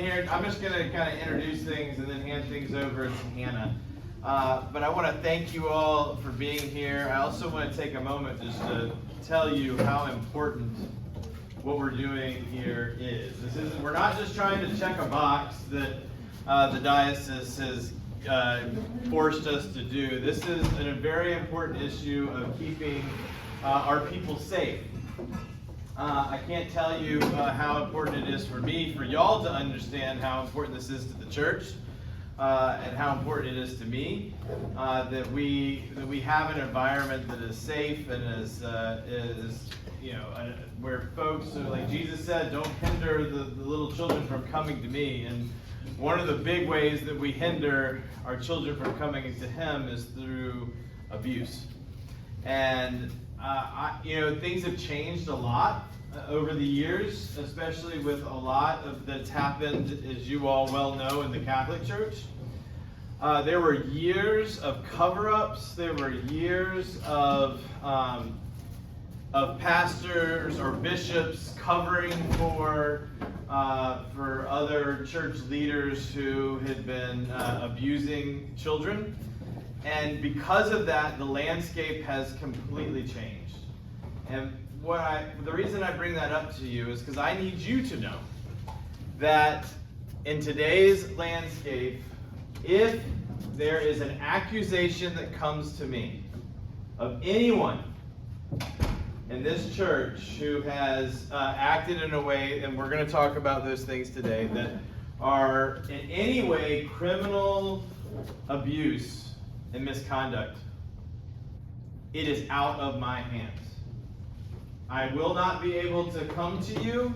Here, I'm just going to kind of introduce things and then hand things over to Hannah. But I want to thank you all for being here. I also want to take a moment just to tell you how important what we're doing here is. We're not just trying to check a box that the diocese has forced us to do. This is a very important issue of keeping our people safe. I can't tell you how important it is for me, for y'all to understand how important this is to the church, and how important it is to me that we have an environment that is safe and is where folks, like Jesus said, don't hinder the little children from coming to me. And one of the big ways that we hinder our children from coming to Him is through abuse. And things have changed a lot over the years, especially with a lot of that's happened, as you all well know, in the Catholic Church. There were years of cover-ups. There were years of pastors or bishops covering for other church leaders who had been abusing children. And because of that, the landscape has completely changed. And the reason I bring that up to you is because I need you to know that in today's landscape, if there is an accusation that comes to me of anyone in this church who has acted in a way, and we're going to talk about those things today, that are in any way criminal abuse and misconduct, it is out of my hands. I will not be able to come to you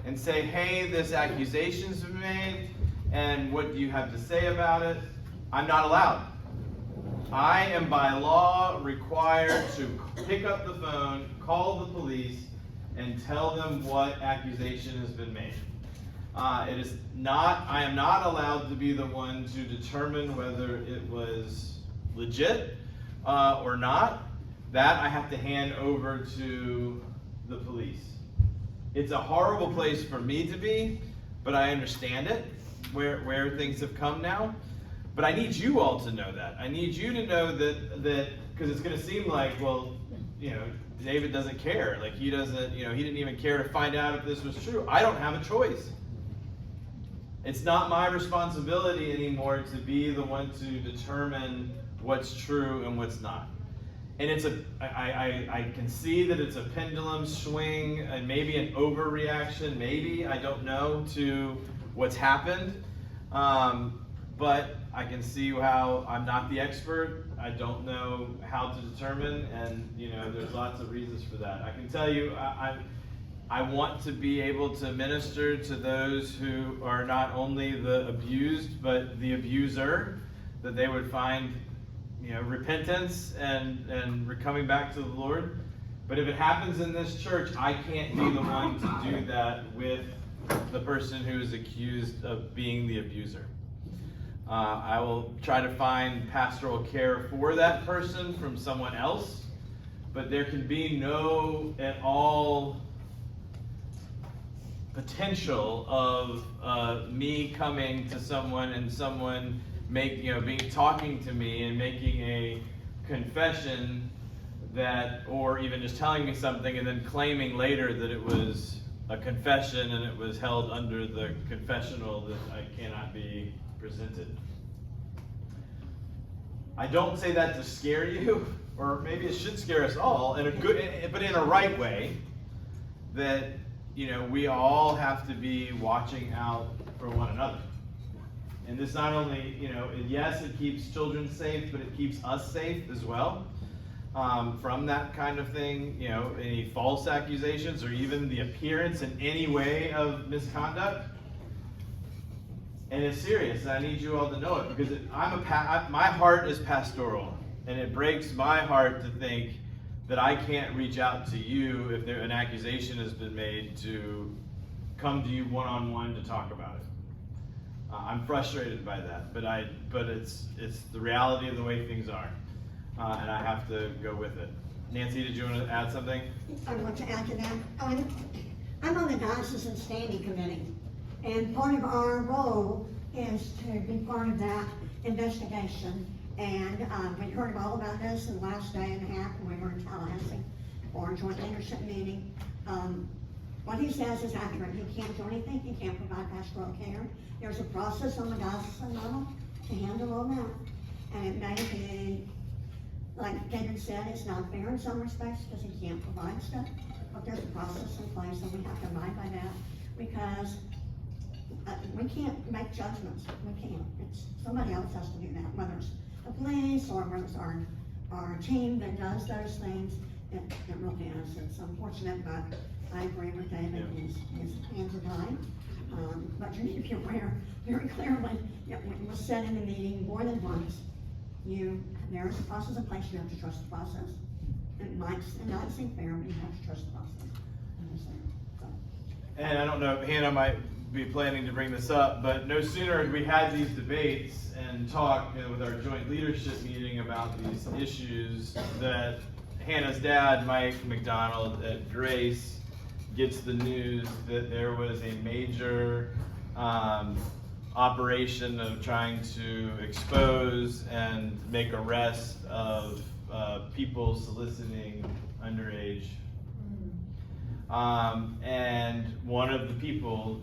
and say, hey, this accusation's been made, and what do you have to say about it? I'm not allowed. I am by law required to pick up the phone, call the police, and tell them what accusation has been made. I am not allowed to be the one to determine whether it was legit or not. That I have to hand over to the police. It's a horrible place for me to be, but I understand it, where things have come now. But I need you all to know that. I need you to know that because it's going to seem like, well, David doesn't care. Like he doesn't, he didn't even care to find out if this was true. I don't have a choice. It's not my responsibility anymore to be the one to determine what's true and what's not. And I can see that it's a pendulum swing and maybe an overreaction, maybe, I don't know, to what's happened. But I can see how I'm not the expert. I don't know how to determine, and there's lots of reasons for that. I can tell you, I want to be able to minister to those who are not only the abused, but the abuser, that they would find repentance and coming back to the Lord. But if it happens in this church, I can't be the one to do that with the person who is accused of being the abuser. I will try to find pastoral care for that person from someone else, but there can be no at all potential of me coming to someone and someone talking to me and making a confession or even just telling me something and then claiming later that it was a confession and it was held under the confessional that I cannot be presented. I don't say that to scare you, or maybe it should scare us all but in a right way, that we all have to be watching out for one another. And this not only, yes, it keeps children safe, but it keeps us safe as well from that kind of thing, any false accusations or even the appearance in any way of misconduct. And it's serious. I need you all to know it because my heart is pastoral, and it breaks my heart to think that I can't reach out to you if an accusation has been made to come to you one-on-one to talk about it. I'm frustrated by that, but it's the reality of the way things are, and I have to go with it. Nancy, did you want to add something? I want to add to that. I'm on the Diocesan Standing Committee, And part of our role is to be part of that investigation. And we heard all about this in the last day and a half when we were in Tallahassee for a joint leadership meeting. What he says is accurate. He can't do anything. He can't provide pastoral care. There's a process on the diocesan level to handle all that. And it may be, like David said, it's not fair in some respects because he can't provide stuff. But there's a process in place and we have to abide by that because we can't make judgments. We can't. It's somebody else has to do that, whether it's the police or whether it's our team that does those things. It really is. It's unfortunate, but I agree with David. His hands are tied. But you need to be aware very clearly. It was said in the meeting more than once. There is a process in place. You have to trust the process. It might not seem fair, but you have to trust the process. And I don't know, Hannah might be planning to bring this up, but no sooner had we had these debates and talk with our joint leadership meeting about these issues that Hannah's dad, Mike McDonald at Grace, gets the news that there was a major operation of trying to expose and make arrest of people soliciting underage. And one of the people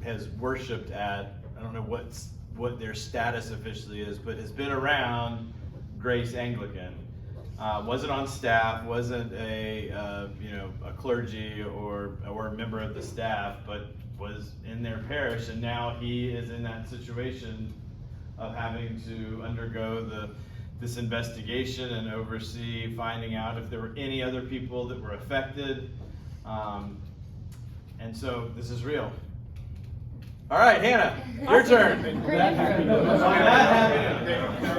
has worshipped at, I don't know what their status officially is, but has been around Grace Anglican. Wasn't on staff, wasn't a clergy or a member of the staff, but was in their parish, and now he is in that situation of having to undergo this investigation and oversee finding out if there were any other people that were affected. And so this is real. All right, Hannah, your turn.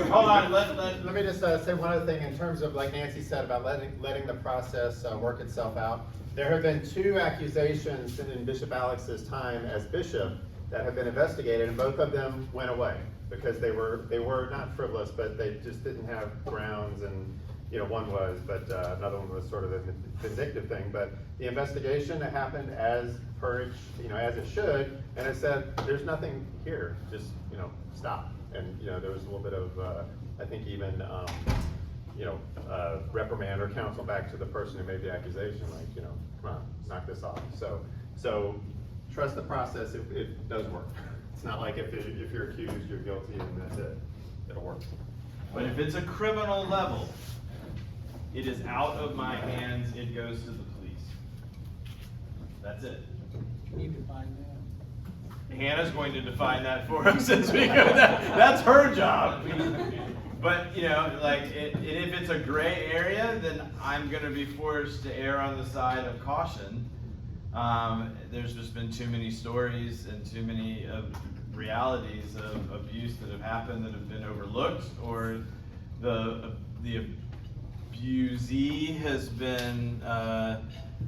Hold on, let me just say one other thing in terms of, like Nancy said, about letting the process work itself out. There have been 2 accusations in Bishop Alex's time as bishop that have been investigated, and both of them went away because they were not frivolous, but they just didn't have grounds, and one was, but another one was sort of a vindictive thing. But the investigation that happened as per it, as it should, and it said there's nothing here, just stop. And there was a little bit of I think even reprimand or counsel back to the person who made the accusation, like come on, knock this off. So trust the process. It does work. It's not like if you're accused, you're guilty, and that's it. It'll work. But if it's a criminal level, it is out of my hands. It goes to the police. That's it. Can you define that? Hannah's going to define that for us as we go. That's her job. But if it's a gray area, then I'm going to be forced to err on the side of caution. There's just been too many stories and too many realities of abuse that have happened that have been overlooked, or the abusee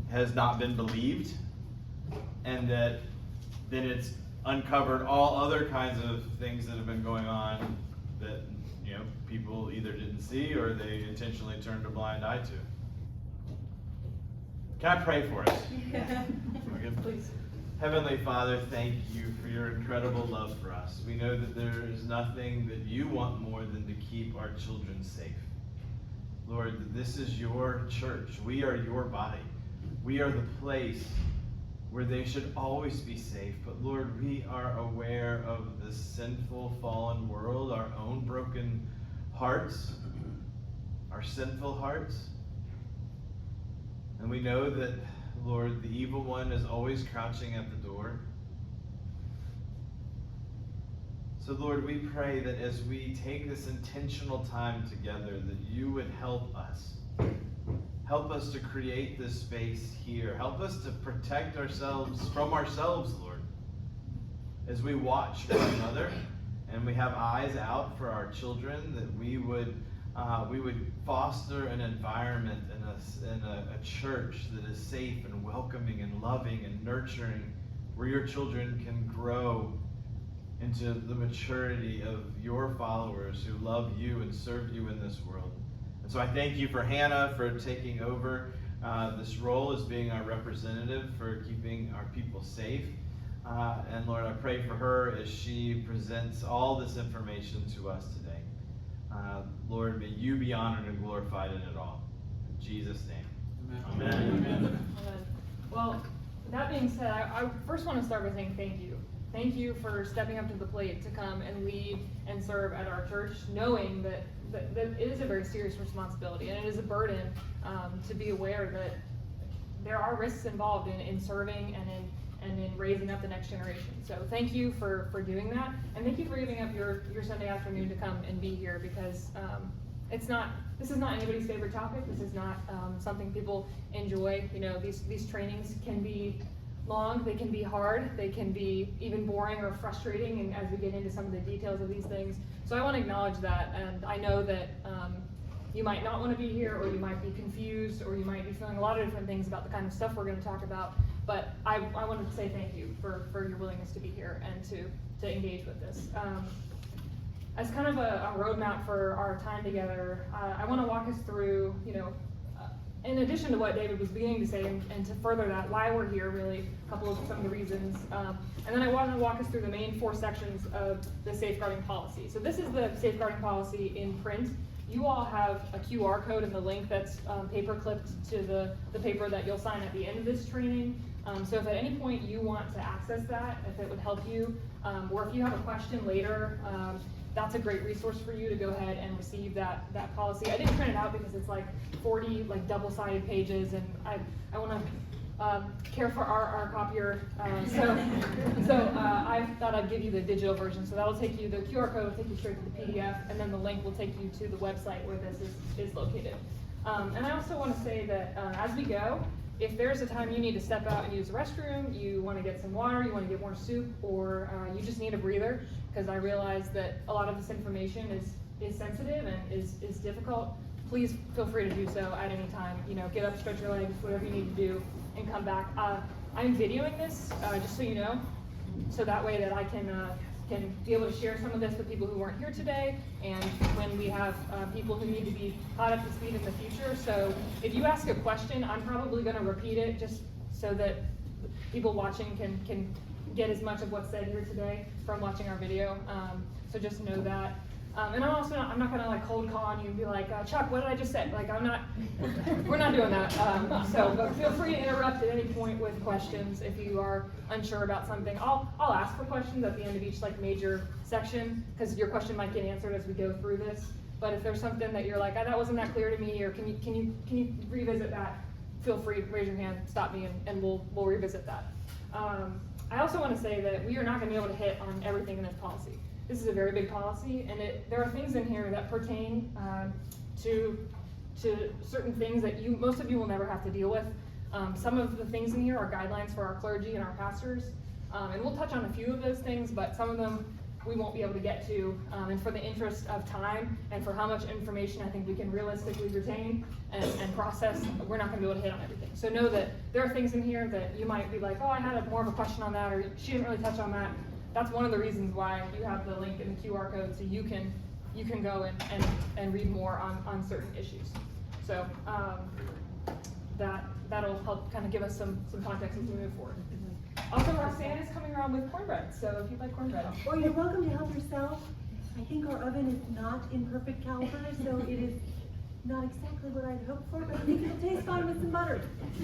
has not been believed, and that then it's uncovered all other kinds of things that have been going on that people either didn't see or they intentionally turned a blind eye to. Can I pray for us? Yeah. Please. Heavenly Father, thank you for your incredible love for us. We know that there is nothing that you want more than to keep our children safe. Lord, this is your church. We are your body. We are the place where they should always be safe. But Lord, we are aware of this sinful, fallen world, our own broken hearts, our sinful hearts. And we know that, Lord, the evil one is always crouching at the door. So, Lord, we pray that as we take this intentional time together, that you would help us. Help us to create this space here. Help us to protect ourselves from ourselves, Lord, as we watch one another and we have eyes out for our children, that we would foster an environment and a church that is safe and welcoming and loving and nurturing, where your children can grow into the maturity of your followers who love you and serve you in this world. And so I thank you for Hannah for taking over this role as being our representative for keeping our people safe. And Lord, I pray for her as she presents all this information to us today. Lord, may you be honored and glorified in it all. In Jesus' name. Amen. Amen. Well, that being said, I first want to start by saying thank you. Thank you for stepping up to the plate to come and lead and serve at our church, knowing that it is a very serious responsibility and it is a burden to be aware that there are risks involved in serving and in raising up the next generation. So thank you for doing that, and thank you for giving up your Sunday afternoon to come and be here, because this is not anybody's favorite topic. This is not something people enjoy. You know, these trainings can be long, they can be hard, they can be even boring or frustrating, and as we get into some of the details of these things. So I want to acknowledge that, and I know that you might not want to be here, or you might be confused, or you might be feeling a lot of different things about the kind of stuff we're going to talk about, but I wanted to say thank you for your willingness to be here and to engage with this. As kind of a roadmap for our time together, I want to walk us through, in addition to what David was beginning to say, and to further that, why we're here, really, some of the reasons. And then I want to walk us through the main 4 sections of the safeguarding policy. So this is the safeguarding policy in print. You all have a QR code in the link that's paper clipped to the paper that you'll sign at the end of this training. So if at any point you want to access that, if it would help you, or if you have a question later, that's a great resource for you to go ahead and receive that policy. I didn't print it out because it's like 40 double-sided pages, and I want to care for our copier. So I thought I'd give you the digital version. So that'll take you, the QR code will take you straight to the PDF, and then the link will take you to the website where this is located. And I also want to say that as we go, if there's a time you need to step out and use the restroom, you want to get some water, you want to get more soup, or you just need a breather, because I realize that a lot of this information is sensitive and is difficult, please feel free to do so at any time. Get up, stretch your legs, whatever you need to do, and come back. I'm videoing this, just so you know, so that way that I can be able to share some of this with people who weren't here today, and when we have people who need to be caught up to speed in the future. So if you ask a question, I'm probably going to repeat it just so that people watching can get as much of what's said here today from watching our video. So just know that. And I'm not going to cold call on you and be like, Chuck, what did I just say? We're not doing that. But feel free to interrupt at any point with questions if you are unsure about something. I'll ask for questions at the end of each major section, because your question might get answered as we go through this. But if there's something that you're like, that wasn't that clear to me, or can you revisit that? Feel free, raise your hand, stop me, and we'll revisit that. I also want to say that we are not going to be able to hit on everything in this policy. This is a very big policy, and there are things in here that pertain to certain things that most of you will never have to deal with. Some of the things in here are guidelines for our clergy and our pastors, and we'll touch on a few of those things, but some of them we won't be able to get to. And for the interest of time and for how much information I think we can realistically retain and process, we're not going to be able to hit on everything. So know that there are things in here that you might be like, oh, I had more of a question on that, or she didn't really touch on that. That's one of the reasons why you have the link in the QR code, so you can go and read more on certain issues. So that'll help kind of give us some context as we move forward. Also, Roxanne is coming around with cornbread, so if you'd like cornbread. Well, you're welcome to help yourself. I think our oven is not in perfect caliber, so it is not exactly what I'd hoped for, but I think it'll taste fine with some butter.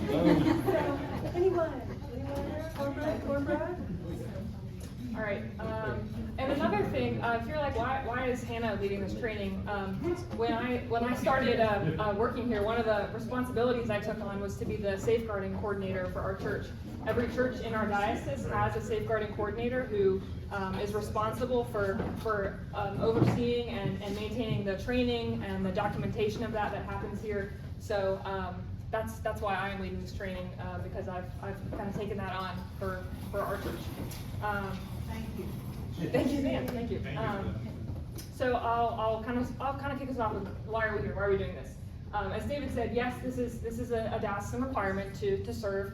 So, anyone cornbread? All right, and another thing, if you're like, why is Hannah leading this training? When I started working here, one of the responsibilities I took on was to be the safeguarding coordinator for our church. Every church in our diocese has a safeguarding coordinator who is responsible for overseeing and maintaining the training and the documentation of that happens here. So that's why I am leading this training, because I've kind of taken that on for our church. Thank you. Thank you, Dan. Thank you. So I'll kind of kick us off with why are we here? Why are we doing this? As David said, yes, this is a diocesan requirement to serve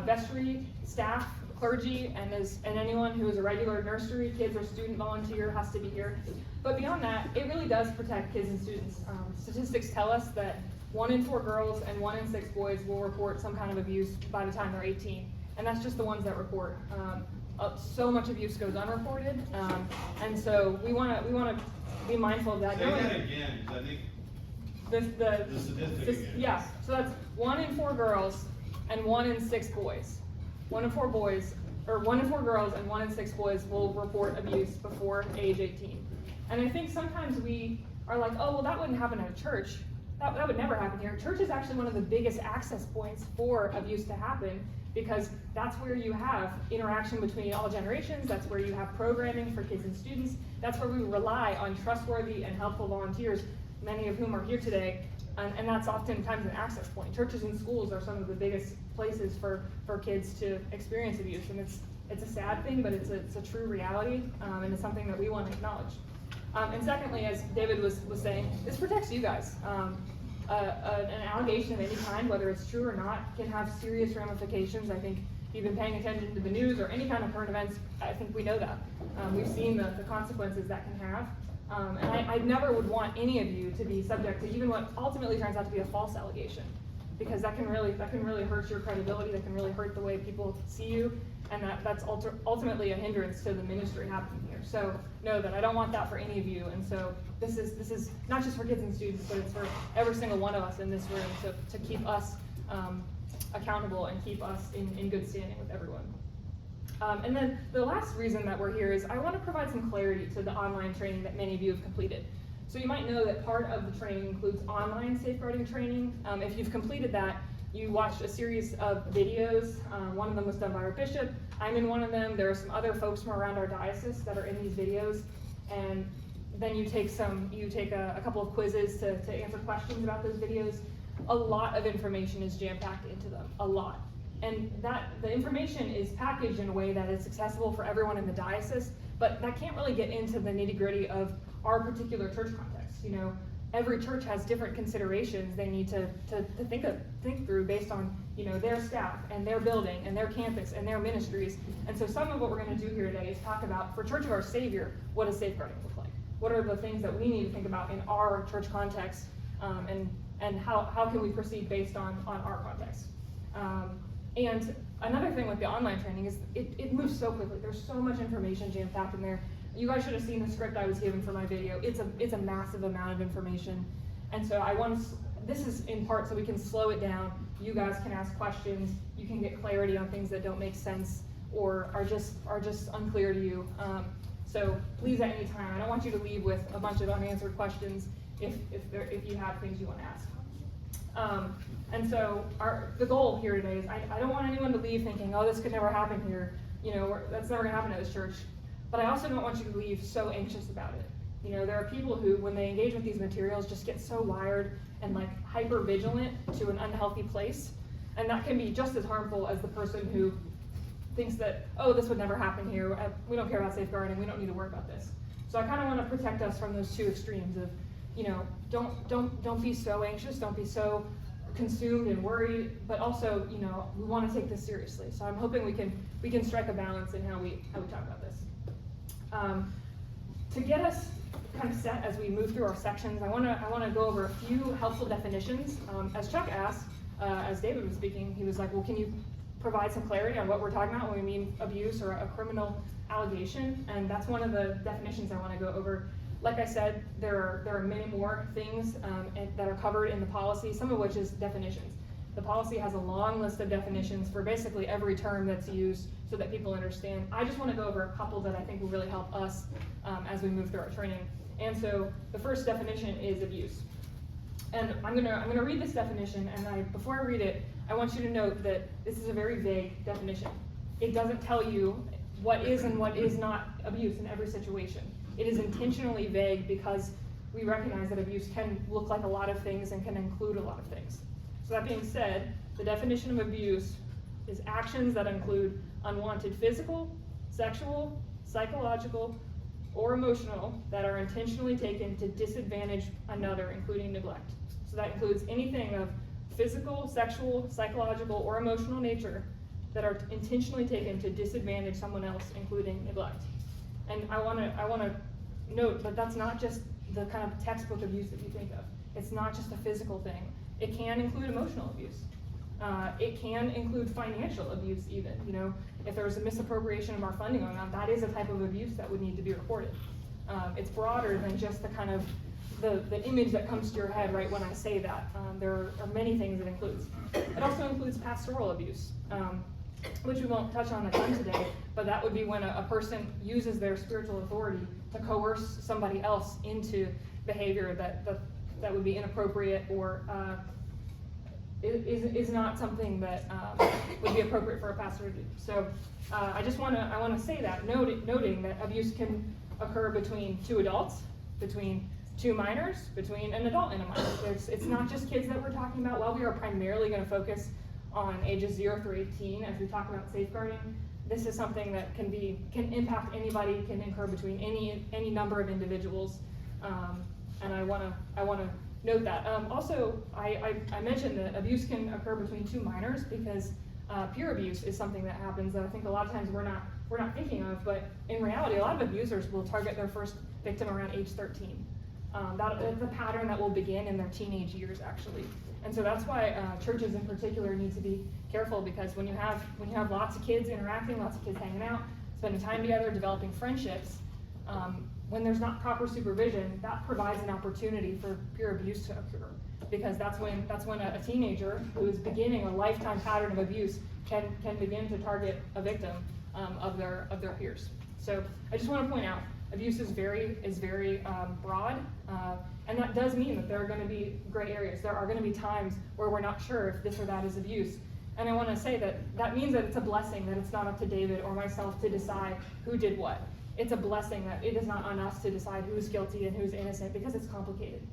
vestry staff, clergy, and anyone who is a regular nursery, kids, or student volunteer has to be here. But beyond that, it really does protect kids and students. Statistics tell us that 1 in 4 girls and 1 in 6 boys will report some kind of abuse by the time they're 18. And that's just the ones that report. So much abuse goes unreported, and so we want to be mindful of that. Say that again, because I think the statistic again. Yeah, so that's 1 in 4 girls and 1 in 6 boys. 1 in 4 boys, or 1 in 4 girls and 1 in 6 boys will report abuse before age 18. And I think sometimes we are like, oh, well, that wouldn't happen at a church. That would never happen here. Church is actually one of the biggest access points for abuse to happen, because that's where you have interaction between all generations, that's where you have programming for kids and students, that's where we rely on trustworthy and helpful volunteers, many of whom are here today, and that's oftentimes an access point. Churches and schools are some of the biggest places for kids to experience abuse, and it's a sad thing, but it's a true reality, and it's something that we want to acknowledge. And secondly, as David was saying, this protects you guys. An allegation of any kind, whether it's true or not, can have serious ramifications. I think if you've been paying attention to the news or any kind of current events, I think we know that. We've seen the consequences that can have. And I never would want any of you to be subject to even what ultimately turns out to be a false allegation, because that can really hurt your credibility, that can really hurt the way people see you, and that's ultimately a hindrance to the ministry happening here. So know that I don't want that for any of you, and so this is not just for kids and students, but it's for every single one of us in this room to keep us accountable and keep us in good standing with everyone. And then the last reason that we're here is I want to provide some clarity to the online training that many of you have completed. So you might know that part of the training includes online safeguarding training. If you've completed that, you watched a series of videos. One of them was done by our bishop. I'm in one of them. There are some other folks from around our diocese that are in these videos. And then you take a couple of quizzes to answer questions about those videos. A lot of information is jam-packed into them, a lot. And the information is packaged in a way that is accessible for everyone in the diocese, but that can't really get into the nitty-gritty of our particular church context. You know, every church has different considerations they need to think through based on, you know, their staff and their building and their campus and their ministries. And so some of what we're going to do here today is talk about, for Church of Our Savior, what does safeguarding look like? What are the things that we need to think about in our church context, and how can we proceed based on our context? And another thing with the online training is it moves so quickly. There's so much information jam-packed in there. You guys should have seen the script I was given for my video. It's a massive amount of information. And so this is in part so we can slow it down. You guys can ask questions. You can get clarity on things that don't make sense or are just unclear to you. So please, at any time, I don't want you to leave with a bunch of unanswered questions if you have things you want to ask. And so the goal here today is I don't want anyone to leave thinking, oh, this could never happen here. You know, that's never gonna happen at this church. But I also don't want you to leave so anxious about it. You know, there are people who, when they engage with these materials, just get so wired and like hyper vigilant to an unhealthy place. And that can be just as harmful as the person who thinks that, oh, this would never happen here. We don't care about safeguarding. We don't need to worry about this. So I kind of want to protect us from those two extremes of, you know, don't be so anxious, don't be so consumed and worried, but also, you know, we want to take this seriously. So I'm hoping we can strike a balance in how we talk about this. To get us kind of set as we move through our sections, I want to go over a few helpful definitions. As Chuck asked, as David was speaking, he was like, well, can you provide some clarity on what we're talking about when we mean abuse or a criminal allegation? And that's one of the definitions I want to go over. Like I said, there are many more things that are covered in the policy, some of which is definitions. The policy has a long list of definitions for basically every term that's used so that people understand. I just want to go over a couple that I think will really help us as we move through our training. And so the first definition is abuse. And I'm gonna read this definition, and before I read it, I want you to note that this is a very vague definition. It doesn't tell you what is and what is not abuse in every situation. It is intentionally vague because we recognize that abuse can look like a lot of things and can include a lot of things. So that being said, the definition of abuse is actions that include unwanted physical, sexual, psychological, or emotional that are intentionally taken to disadvantage another, including neglect. So that includes anything of physical, sexual, psychological, or emotional nature that are intentionally taken to disadvantage someone else, including neglect. And I want to note that that's not just the kind of textbook abuse that you think of. It's not just a physical thing. It can include emotional abuse. It can include financial abuse even, if there's a misappropriation of our funding on that is a type of abuse that would need to be reported. It's broader than just the kind of the image that comes to your head right when I say that. There are many things it includes. It also includes pastoral abuse, which we won't touch on a ton today, but that would be when a person uses their spiritual authority to coerce somebody else into behavior that would be inappropriate or is not something that would be appropriate for a pastor to do. So I want to say that, noting that abuse can occur between two adults, between two minors, between an adult and a minor. It's not just kids that we're talking about. While we are primarily going to focus on ages 0 through 18 as we talk about safeguarding, this is something that can impact anybody, can occur between any number of individuals, and I want to note that. Also, I mentioned that abuse can occur between two minors because peer abuse is something that happens that I think a lot of times we're not thinking of, but in reality, a lot of abusers will target their first victim around age 13. That's a pattern that will begin in their teenage years, actually. And so that's why churches in particular need to be careful, because when you have lots of kids interacting, lots of kids hanging out, spending time together, developing friendships, when there's not proper supervision, that provides an opportunity for peer abuse to occur. Because that's when a teenager who is beginning a lifetime pattern of abuse can begin to target a victim of their peers. So I just want to point out, abuse is very broad, and that does mean that there are going to be gray areas. There are going to be times where we're not sure if this or that is abuse. And I want to say that means that it's a blessing that it's not up to David or myself to decide who did what. It's a blessing that it is not on us to decide who's guilty and who's innocent, because it's complicated.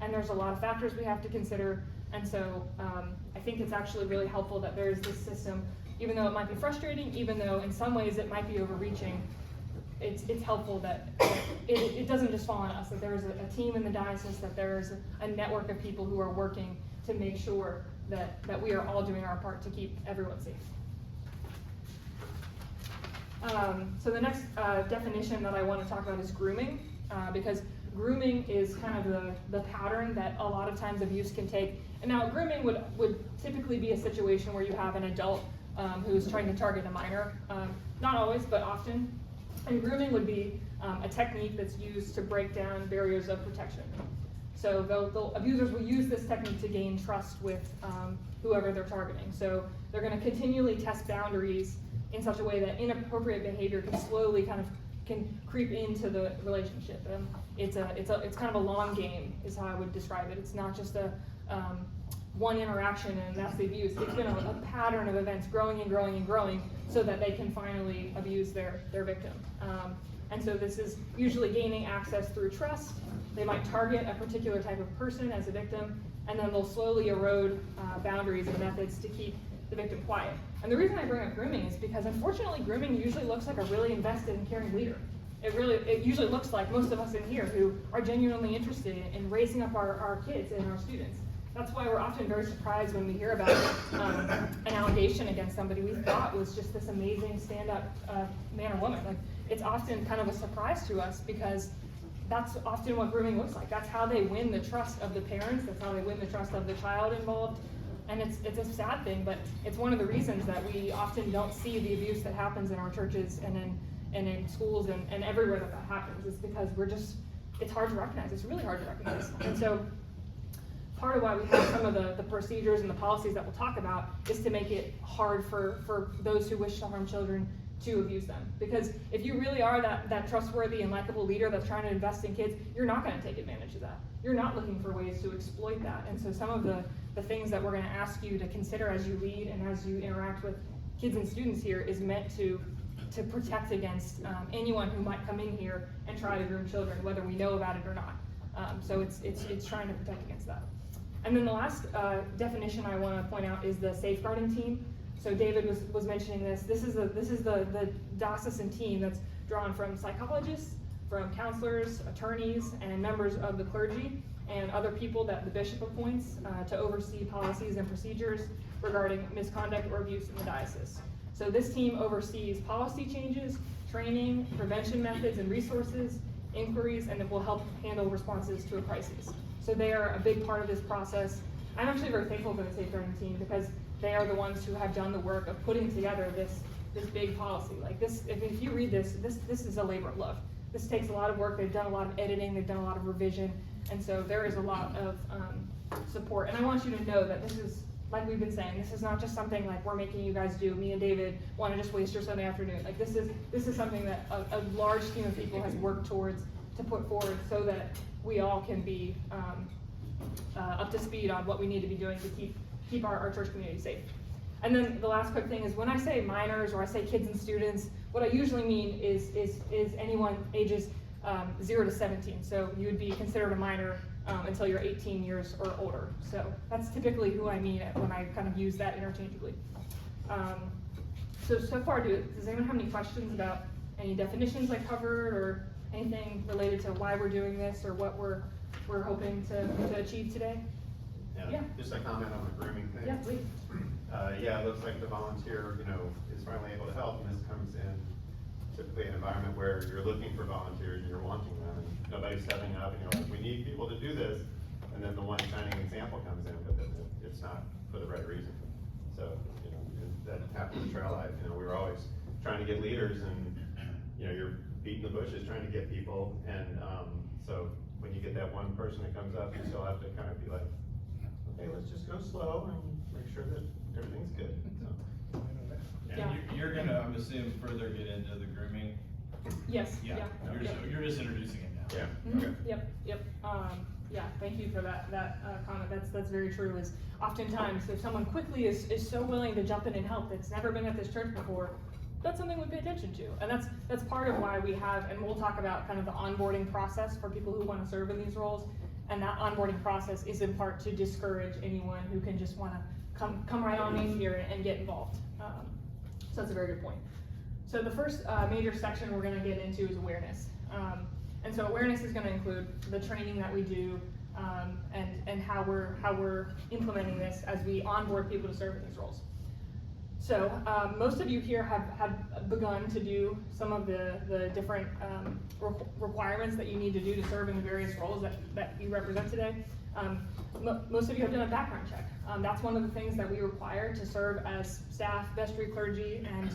And there's a lot of factors we have to consider. And so I think it's actually really helpful that there's this system, even though it might be frustrating, even though in some ways it might be overreaching. It's helpful that it doesn't just fall on us, that there's a team in the diocese, that there's a network of people who are working to make sure that we are all doing our part to keep everyone safe. So the next definition that I want to talk about is grooming, because grooming is kind of the pattern that a lot of times abuse can take. And now grooming would typically be a situation where you have an adult who's trying to target a minor, not always, but often. And grooming would be a technique that's used to break down barriers of protection. So abusers will use this technique to gain trust with whoever they're targeting. So they're going to continually test boundaries in such a way that inappropriate behavior can slowly can creep into the relationship. It's kind of a long game, is how I would describe it. It's not just a one interaction and that's the abuse. It's been a pattern of events growing and growing and growing so that they can finally abuse their victim. And so this is usually gaining access through trust. They might target a particular type of person as a victim, and then they'll slowly erode boundaries and methods to keep the victim quiet. And the reason I bring up grooming is because unfortunately grooming usually looks like a really invested and caring leader. It usually looks like most of us in here who are genuinely interested in raising up our kids and our students. That's why we're often very surprised when we hear about an allegation against somebody we thought was just this amazing stand-up man or woman. Like, it's often kind of a surprise to us, because that's often what grooming looks like. That's how they win the trust of the parents. That's how they win the trust of the child involved. And it's a sad thing, but it's one of the reasons that we often don't see the abuse that happens in our churches and in schools and everywhere that happens. Is because it's hard to recognize. It's really hard to recognize. And so part of why we have some of the procedures and the policies that we'll talk about is to make it hard for those who wish to harm children to abuse them. Because if you really are that trustworthy and likable leader that's trying to invest in kids, you're not going to take advantage of that. You're not looking for ways to exploit that. And so some of the things that we're going to ask you to consider as you lead and as you interact with kids and students here is meant to protect against anyone who might come in here and try to groom children, whether we know about it or not. So it's trying to protect against that. And then the last definition I want to point out is the safeguarding team. So David was mentioning this. This is the diocesan team that's drawn from psychologists, from counselors, attorneys, and members of the clergy, and other people that the bishop appoints to oversee policies and procedures regarding misconduct or abuse in the diocese. So this team oversees policy changes, training, prevention methods and resources, inquiries, and it will help handle responses to a crisis. So they are a big part of this process. I'm actually very thankful for the safeguarding team because they are the ones who have done the work of putting together this big policy. Like this, if you read this is a labor of love. This takes a lot of work. They've done a lot of editing. They've done a lot of revision. And so there is a lot of support. And I want you to know that this is, like we've been saying, this is not just something like we're making you guys do. Me and David want to just waste your Sunday afternoon. Like this is something that a large team of people has worked towards to put forward so that we all can be up to speed on what we need to be doing to keep our church community safe. And then the last quick thing is when I say minors or I say kids and students, what I usually mean is anyone ages 0 to 17. So you would be considered a minor until you're 18 years or older. So that's typically who I mean when I kind of use that interchangeably. So far, does anyone have any questions about any definitions I covered or anything related to why we're doing this or what we're hoping to achieve today? Yeah. Just a comment on the grooming thing. Yeah, please. Yeah, it looks like the volunteer, is finally able to help, and this comes in typically an environment where you're looking for volunteers and you're wanting them, and nobody's stepping up, and you're like, we need people to do this, and then the one shining example comes in, but then it's not for the right reason. So, and that happened in Trail Life. We were always trying to get leaders, and you're beating the bushes trying to get people, and so when you get that one person that comes up, you still have to kind of be like, okay, let's just go slow and make sure that everything's good. So. And you're gonna, I'm assuming, further get into the grooming. Yes. Yeah. You're just introducing it now. Yeah. Mm-hmm. Okay. Yep. Yeah. Thank you for that comment. That's very true. Is oftentimes if someone quickly is so willing to jump in and help that's never been at this church before, that's something we pay attention to, and that's part of why we have. And we'll talk about kind of the onboarding process for people who want to serve in these roles. And that onboarding process is in part to discourage anyone who can just want to come right on in here and get involved. So that's a very good point. So the first major section we're going to get into is awareness. And so awareness is going to include the training that we do and how we're implementing this as we onboard people to serve in these roles. So most of you here have begun to do some of the different requirements that you need to do to serve in the various roles that you represent today. Most of you have done a background check. That's one of the things that we require to serve as staff, vestry, clergy, and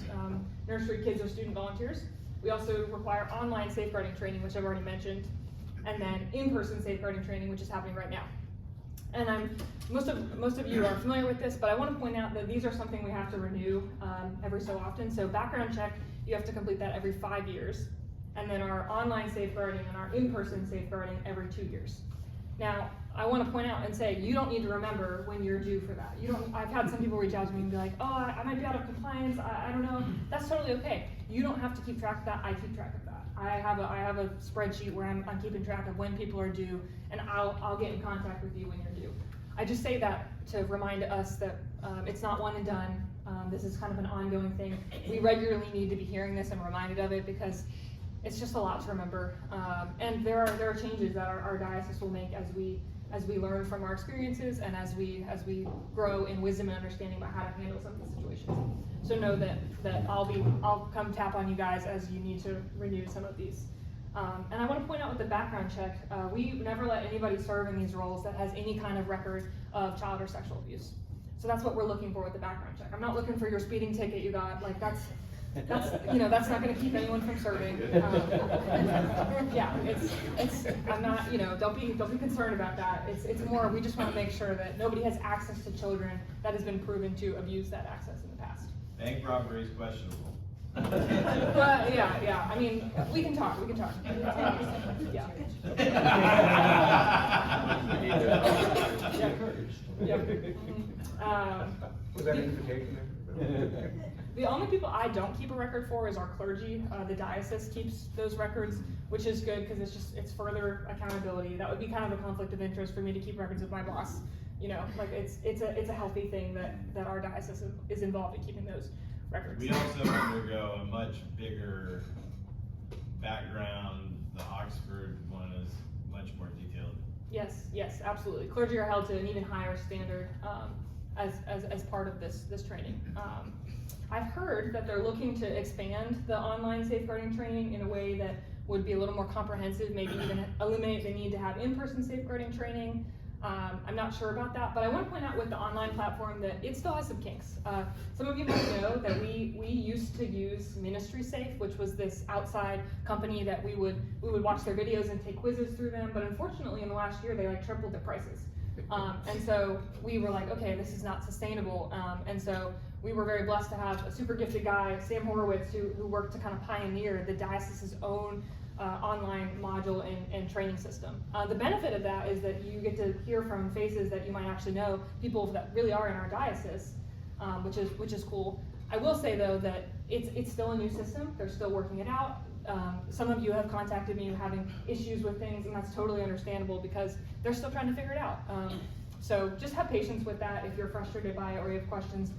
nursery kids or student volunteers. We also require online safeguarding training, which I've already mentioned, and then in-person safeguarding training, which is happening right now. And most of you are familiar with this, but I want to point out that these are something we have to renew every so often. So background check, you have to complete that every 5 years. And then our online safeguarding and our in-person safeguarding every 2 years. Now, I want to point out and say, you don't need to remember when you're due for that. I've had some people reach out to me and be like, oh, I might be out of compliance, I don't know. That's totally okay. You don't have to keep track of that, I keep track of that. I have a spreadsheet where I'm keeping track of when people are due, and I'll get in contact with you when you're due. I just say that to remind us that it's not one and done. This is kind of an ongoing thing. We regularly need to be hearing this and reminded of it because it's just a lot to remember. And there are changes that our diocese will make as we learn from our experiences and as we grow in wisdom and understanding about how to handle some of these situations. So know that I'll come tap on you guys as you need to renew some of these. And I want to point out with the background check, we never let anybody serve in these roles that has any kind of record of child or sexual abuse. So that's what we're looking for with the background check. I'm not looking for your speeding ticket you got. Like that's not going to keep anyone from serving. Yeah, I'm not, don't be concerned about that. It's more, we just want to make sure that nobody has access to children that has been proven to abuse that access in the past. Bank robbery is questionable. But yeah. I mean, we can talk. Yeah. Was that an invitation? The only people I don't keep a record for is our clergy. The diocese keeps those records, which is good because it's further accountability. That would be kind of a conflict of interest for me to keep records with my boss. It's a healthy thing that our diocese is involved in keeping those records. We also undergo a much bigger background. The Oxford one is much more detailed. Yes, absolutely. Clergy are held to an even higher standard as part of this training. I've heard that they're looking to expand the online safeguarding training in a way that would be a little more comprehensive, maybe even eliminate the need to have in-person safeguarding training. I'm not sure about that, but I want to point out with the online platform that it still has some kinks. Some of you might know that we used to use Ministry Safe, which was this outside company that we would watch their videos and take quizzes through them, but unfortunately in the last year they like tripled their prices. And so we were like, okay, this is not sustainable. And so we were very blessed to have a super gifted guy, Sam Horowitz, who worked to kind of pioneer the diocese's own online module and training system. The benefit of that is that you get to hear from faces that you might actually know, people that really are in our diocese, which is cool. I will say though that it's still a new system. They're still working it out. Some of you have contacted me having issues with things, and that's totally understandable because they're still trying to figure it out. So just have patience with that. If you're frustrated by it or you have questions,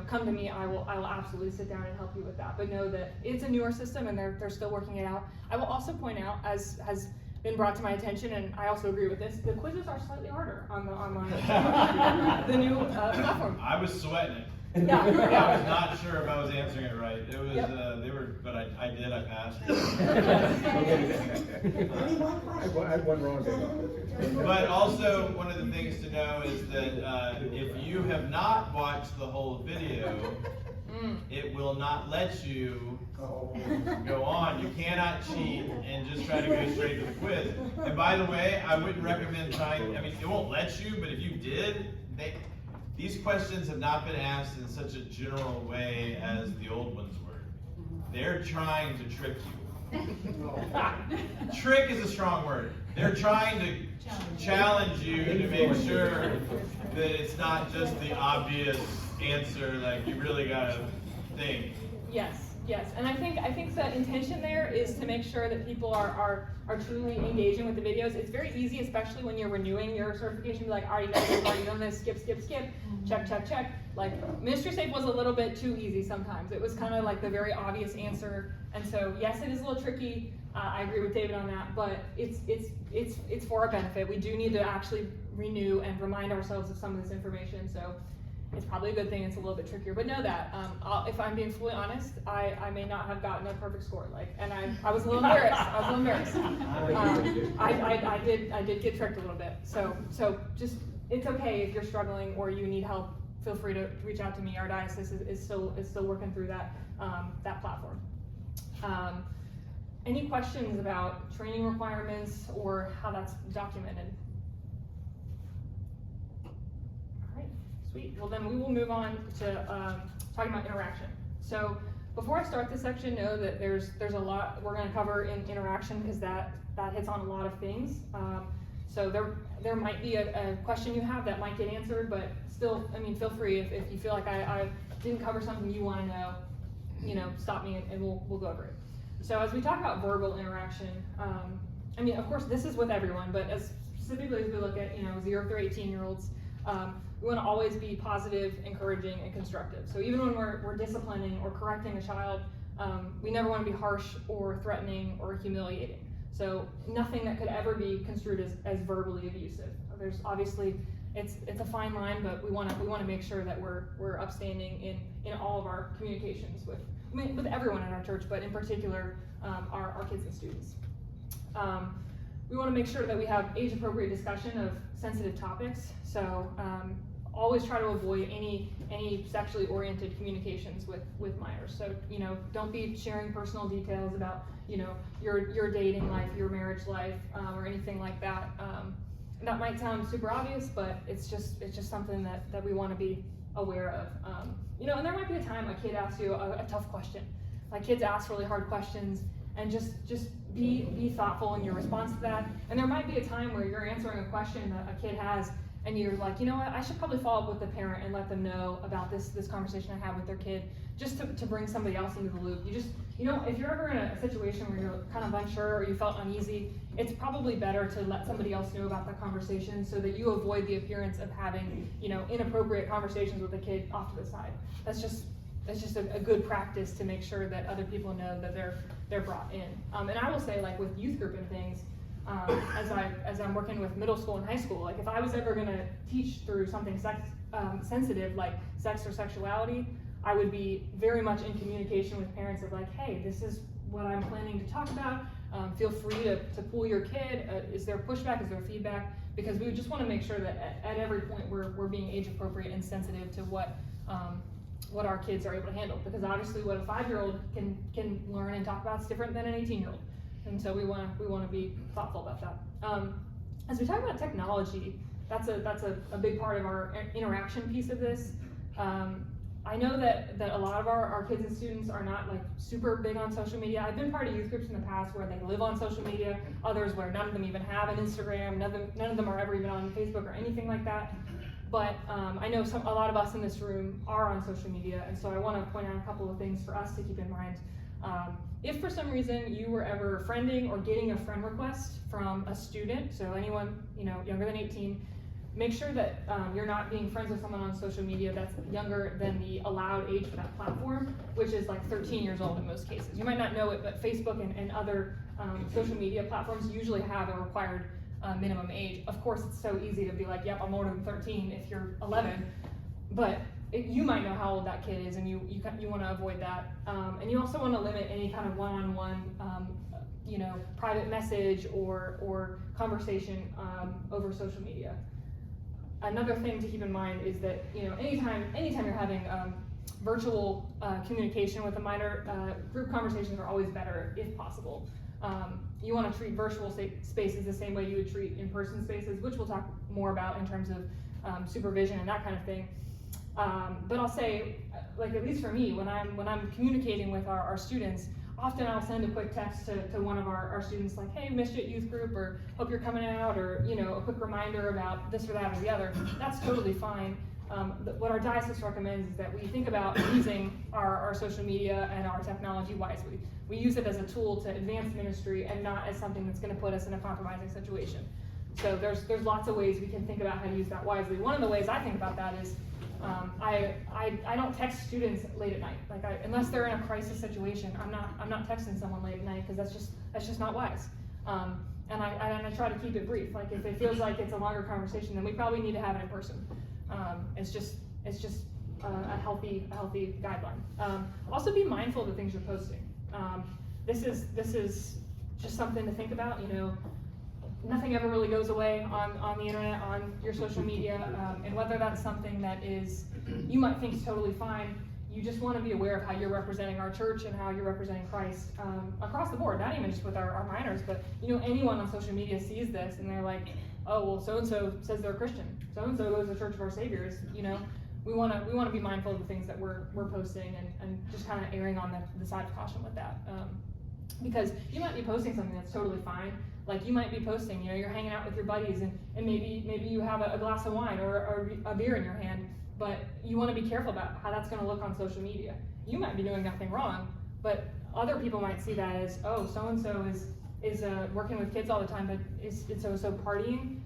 come to me. I will absolutely sit down and help you with that. But know that it's a newer system and they're still working it out. I will also point out, as has been brought to my attention, and I also agree with this, the quizzes are slightly harder on the online, the new platform. I was sweating it. Yeah. I was not sure if I was answering it right. It was, Yep. but I passed. Any more questions? I had one wrong. But also, one of the things to know is that if you have not watched the whole video, it will not let you go on. You cannot cheat and just try to go straight to the quiz. And by the way, I wouldn't recommend trying, it won't let you, but if you did, these questions have not been asked in such a general way as the old ones were. They're trying to trick you. Trick is a strong word. They're trying to challenge you to make sure that it's not just the obvious answer, like you really gotta think. Yes, and I think the intention there is to make sure that people are truly engaging with the videos. It's very easy, especially when you're renewing your certification, to be like, already done this, skip, check. Like, Ministry Safe was a little bit too easy sometimes. It was kind of like the very obvious answer, and so yes, it is a little tricky. I agree with David on that, but it's for our benefit. We do need to actually renew and remind ourselves of some of this information, so it's probably a good thing it's a little bit trickier. But know that, if I'm being fully honest, I may not have gotten a perfect score, and I was a little embarrassed. I did get tricked a little bit. So just, it's okay if you're struggling or you need help. Feel free to reach out to me. Our diocese is still working through that platform. Any questions about training requirements or how that's documented? Sweet. Well, then we will move on to talking about interaction. So before I start this section, know that there's a lot we're going to cover in interaction because that hits on a lot of things. So there might be a question you have that might get answered, but still, feel free if you feel like I didn't cover something you want to know, stop me and we'll go over it. So as we talk about verbal interaction, of course this is with everyone, but specifically as we look at 0 through 18-year-olds. We want to always be positive, encouraging, and constructive. So even when we're disciplining or correcting a child, we never want to be harsh or threatening or humiliating. So nothing that could ever be construed as verbally abusive. There's obviously, it's a fine line, but we want to make sure that we're upstanding in all of our communications with everyone in our church, but in particular our kids and students. We want to make sure that we have age-appropriate discussion of sensitive topics. So always try to avoid any sexually oriented communications with minors. So don't be sharing personal details about your dating life, your marriage life, or anything like that. That might sound super obvious, but it's just something that we want to be aware of. And there might be a time a kid asks you a tough question. Like, kids ask really hard questions, and just be thoughtful in your response to that. And there might be a time where you're answering a question that a kid has, and you're like, you know what, I should probably follow up with the parent and let them know about this conversation I had with their kid, just to bring somebody else into the loop. If you're ever in a situation where you're kind of unsure or you felt uneasy, it's probably better to let somebody else know about the conversation so that you avoid the appearance of having, inappropriate conversations with a kid off to the side. That's just a good practice to make sure that other people know that they're brought in. And I will say, like with youth group and things, as I'm working with middle school and high school, like if I was ever going to teach through something sensitive like sex or sexuality, I would be very much in communication with parents of like, hey, this is what I'm planning to talk about. Feel free to pull your kid. Is there pushback? Is there feedback? because we just want to make sure that at every point we're being age appropriate and sensitive to what our kids are able to handle, because obviously what a 5-year-old can learn and talk about is different than an 18-year-old, and so we want to be thoughtful about that. As we talk about technology, that's a big part of our interaction piece of this. I know that a lot of our kids and students are not like super big on social media. I've been part of youth groups in the past where they live on social media, others where none of them even have an Instagram, none of them are ever even on Facebook or anything like that. But I know a lot of us in this room are on social media, and so I want to point out a couple of things for us to keep in mind. If for some reason you were ever friending or getting a friend request from a student, so anyone younger than 18, make sure that you're not being friends with someone on social media that's younger than the allowed age for that platform, which is like 13 years old in most cases. You might not know it, but Facebook and other social media platforms usually have a required minimum age. Of course, it's so easy to be like, yep, I'm older than 13 if you're 11, but you might know how old that kid is, and you want to avoid that. And you also want to limit any kind of one-on-one private message or conversation over social media. Another thing to keep in mind is that anytime you're having virtual communication with a minor, group conversations are always better if possible. You want to treat virtual spaces the same way you would treat in-person spaces, which we'll talk more about in terms of supervision and that kind of thing. But I'll say, like, at least for me, when I'm communicating with our students, often I'll send a quick text to one of our students like, hey, missed you at youth group, or hope you're coming out, or a quick reminder about this or that or the other. That's totally fine. What our diocese recommends is that we think about using our social media and our technology wisely. We use it as a tool to advance ministry and not as something that's going to put us in a compromising situation. So there's lots of ways we can think about how to use that wisely. One of the ways I think about that is I don't text students late at night. Like unless they're in a crisis situation, I'm not texting someone late at night, because that's just not wise. And I try to keep it brief. Like if it feels like it's a longer conversation, then we probably need to have it in person. It's just a healthy guideline. Also be mindful of the things you're posting. This is just something to think about. Nothing ever really goes away on the internet, on your social media, and whether that's something that you might think is totally fine, you just want to be aware of how you're representing our church and how you're representing Christ across the board, not even just with our minors, but anyone on social media sees this and they're like, oh, well, so-and-so says they're a Christian, so-and-so goes to the Church of Our Saviors. We want to be mindful of the things that we're posting and just kind of erring on the side of caution with that. Because you might be posting something that's totally fine. Like you might be posting, you're hanging out with your buddies and maybe you have a glass of wine or a beer in your hand, but you want to be careful about how that's going to look on social media. You might be doing nothing wrong, but other people might see that as, oh, so-and-so is working with kids all the time, but is so partying,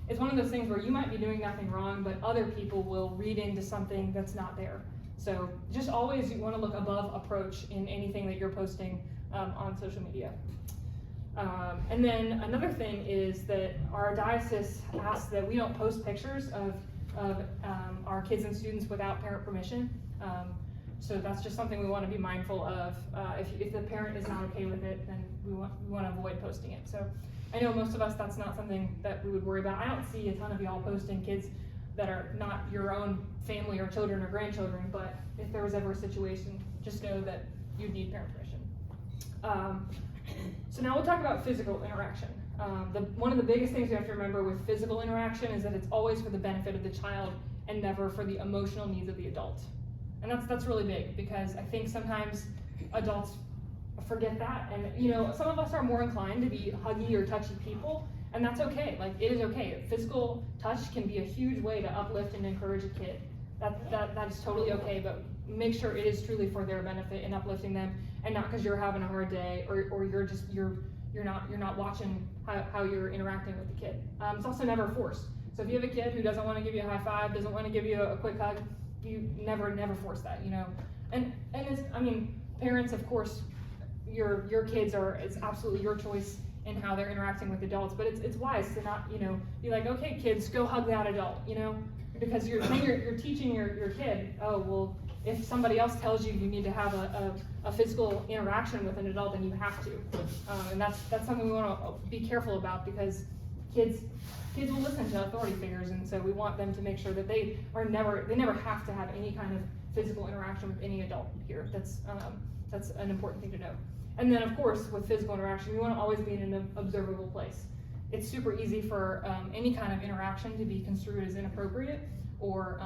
It's one of those things where you might be doing nothing wrong, but other people will read into something that's not there. So just always you want to look above approach in anything that you're posting on social media. And then another thing is that our diocese asks that we don't post pictures of our kids and students without parent permission. So that's just something we want to be mindful of. If the parent is not okay with it, then we want to avoid posting it. So I know most of us, that's not something that we would worry about. I don't see a ton of y'all posting kids that are not your own family or children or grandchildren, but if there was ever a situation, just know that you'd need parent permission. So now we'll talk about physical interaction. One of the biggest things you have to remember with physical interaction is that it's always for the benefit of the child and never for the emotional needs of the adult. And that's really big, because I think sometimes adults forget that, and some of us are more inclined to be huggy or touchy people, and that's okay. Like, it is okay. Physical touch can be a huge way to uplift and encourage a kid. That is totally okay, but make sure it is truly for their benefit and uplifting them, and not because you're having a hard day or you're not watching how you're interacting with the kid. It's also never forced. So if you have a kid who doesn't want to give you a high five, doesn't want to give you a quick hug, you never force that, And parents, of course, your kids it's absolutely your choice in how they're interacting with adults, but it's wise to not, be like, okay, kids, go hug that adult, because you're teaching your kid, oh, well, if somebody else tells you you need to have a physical interaction with an adult, then you have to. And that's something we want to be careful about, because kids will listen to authority figures, and so we want them to make sure that they never have to have any kind of physical interaction with any adult here. That's an important thing to know. And then, of course, with physical interaction, we want to always be in an observable place. It's super easy for any kind of interaction to be construed as inappropriate or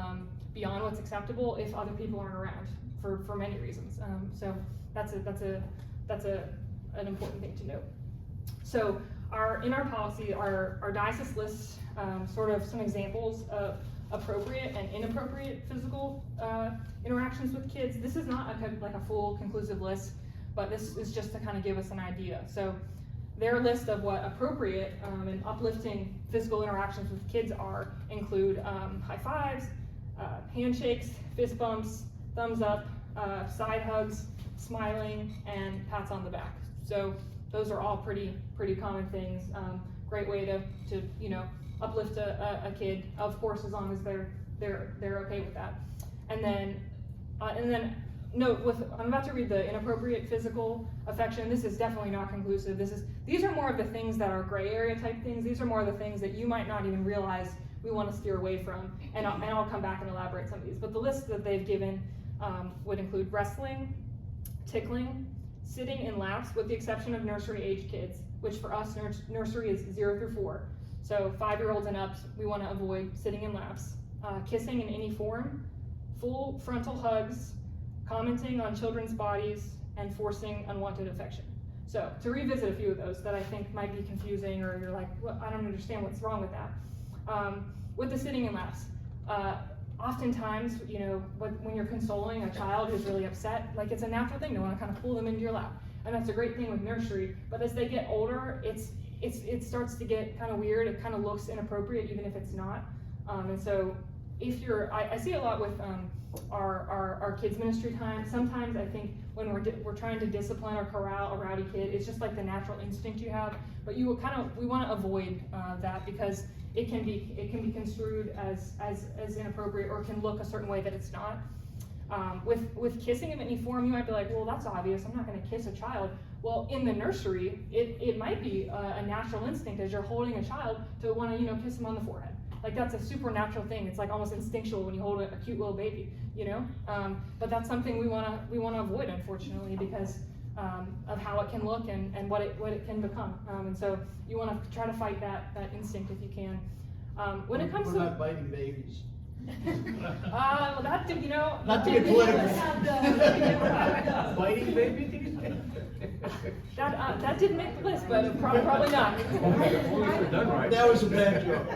beyond what's acceptable if other people aren't around for many reasons. So that's an important thing to note. So in our policy, our diocese lists sort of some examples of appropriate and inappropriate physical interactions with kids. This is not like a full conclusive list, but this is just to kind of give us an idea. So their list of what appropriate and uplifting physical interactions with kids include high fives, handshakes, fist bumps, thumbs up, side hugs, smiling, and pats on the back. So those are all pretty common things. Great way to uplift a kid, of course, as long as they're okay with that. And then note, I'm about to read the inappropriate physical affection. This is definitely not conclusive. These are more of the things that are gray area type things. These are more of the things that you might not even realize we want to steer away from. And I'll come back and elaborate some of these. But the list that they've given would include wrestling, tickling, sitting in laps, with the exception of nursery age kids, which for us, nursery is 0 through 4. So 5-year-olds and up, we want to avoid sitting in laps. Kissing in any form, full frontal hugs, commenting on children's bodies, and forcing unwanted affection. So to revisit a few of those that I think might be confusing, or you're like, well, I don't understand what's wrong with that. With the sitting in laps, oftentimes, when you're consoling a child who's really upset, like, it's a natural thing to want to kind of pull them into your lap. And that's a great thing with nursery, but as they get older, it starts to get kind of weird. It kind of looks inappropriate, even if it's not. And so if I see a lot with our kids ministry time. Sometimes I think when we're trying to discipline or corral a rowdy kid, it's just like the natural instinct you have. But we want to avoid that, because it can be construed as inappropriate, or can look a certain way that it's not. With kissing of any form, you might be like, well, that's obvious. I'm not going to kiss a child. Well, in the nursery, it might be a natural instinct as you're holding a child to want to kiss them on the forehead. Like, that's a supernatural thing. It's like almost instinctual when you hold a cute little baby, But that's something we want to avoid, unfortunately, because of how it can look and what it can become. And so you want to try to fight that instinct if you can. When it comes what about biting babies? Well, that did, Not to get political. Biting babies? That didn't make the list, but probably not. That was a bad joke.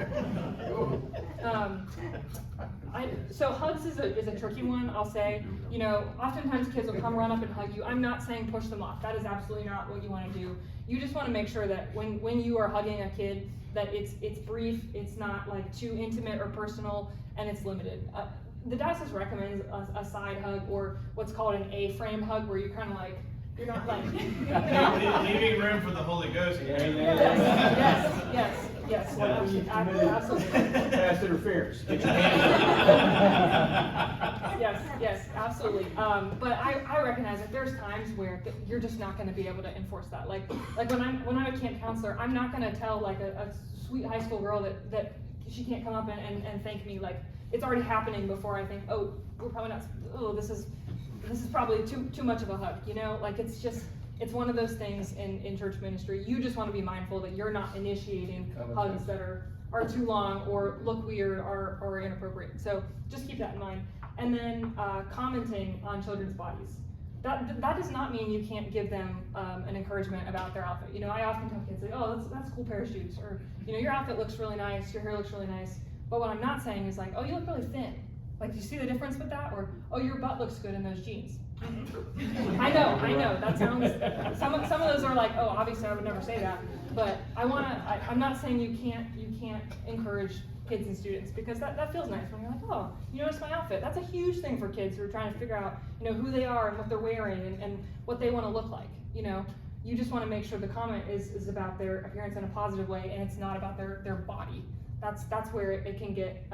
So hugs is a tricky one, I'll say. Oftentimes kids will come run up and hug you. I'm not saying push them off. That is absolutely not what you want to do. You just want to make sure that when you are hugging a kid, that it's brief, it's not like too intimate or personal, and it's limited. The diocese recommends a side hug, or what's called an A-frame hug, where you're kind of like, you're not like leaving room for the Holy Ghost. Yes. Absolutely. Pass interference. Yes, absolutely. But I recognize that there's times where you're just not going to be able to enforce that. Like when I'm a camp counselor, I'm not going to tell like a sweet high school girl that she can't come up and thank me. Like, it's already happening before I think, oh, we're probably not. Oh, this is probably too much of a hug. Like, it's one of those things in church ministry. You just want to be mindful that you're not initiating hugs that are too long or look weird or inappropriate. So just keep that in mind. And then commenting on children's bodies. That does not mean you can't give them an encouragement about their outfit. I often tell kids, like, oh, that's a cool pair of shoes, or your outfit looks really nice, your hair looks really nice. But what I'm not saying is like, oh, you look really thin. Like, do you see the difference with that? Or, oh, your butt looks good in those jeans. I know. That sounds. Some of those are like, oh, obviously I would never say that. But I'm not saying you can't encourage kids and students, because that feels nice when you're like, oh, you notice my outfit. That's a huge thing for kids who are trying to figure out, who they are and what they're wearing and what they want to look like. You just want to make sure the comment is about their appearance in a positive way, and it's not about their body. That's where it can get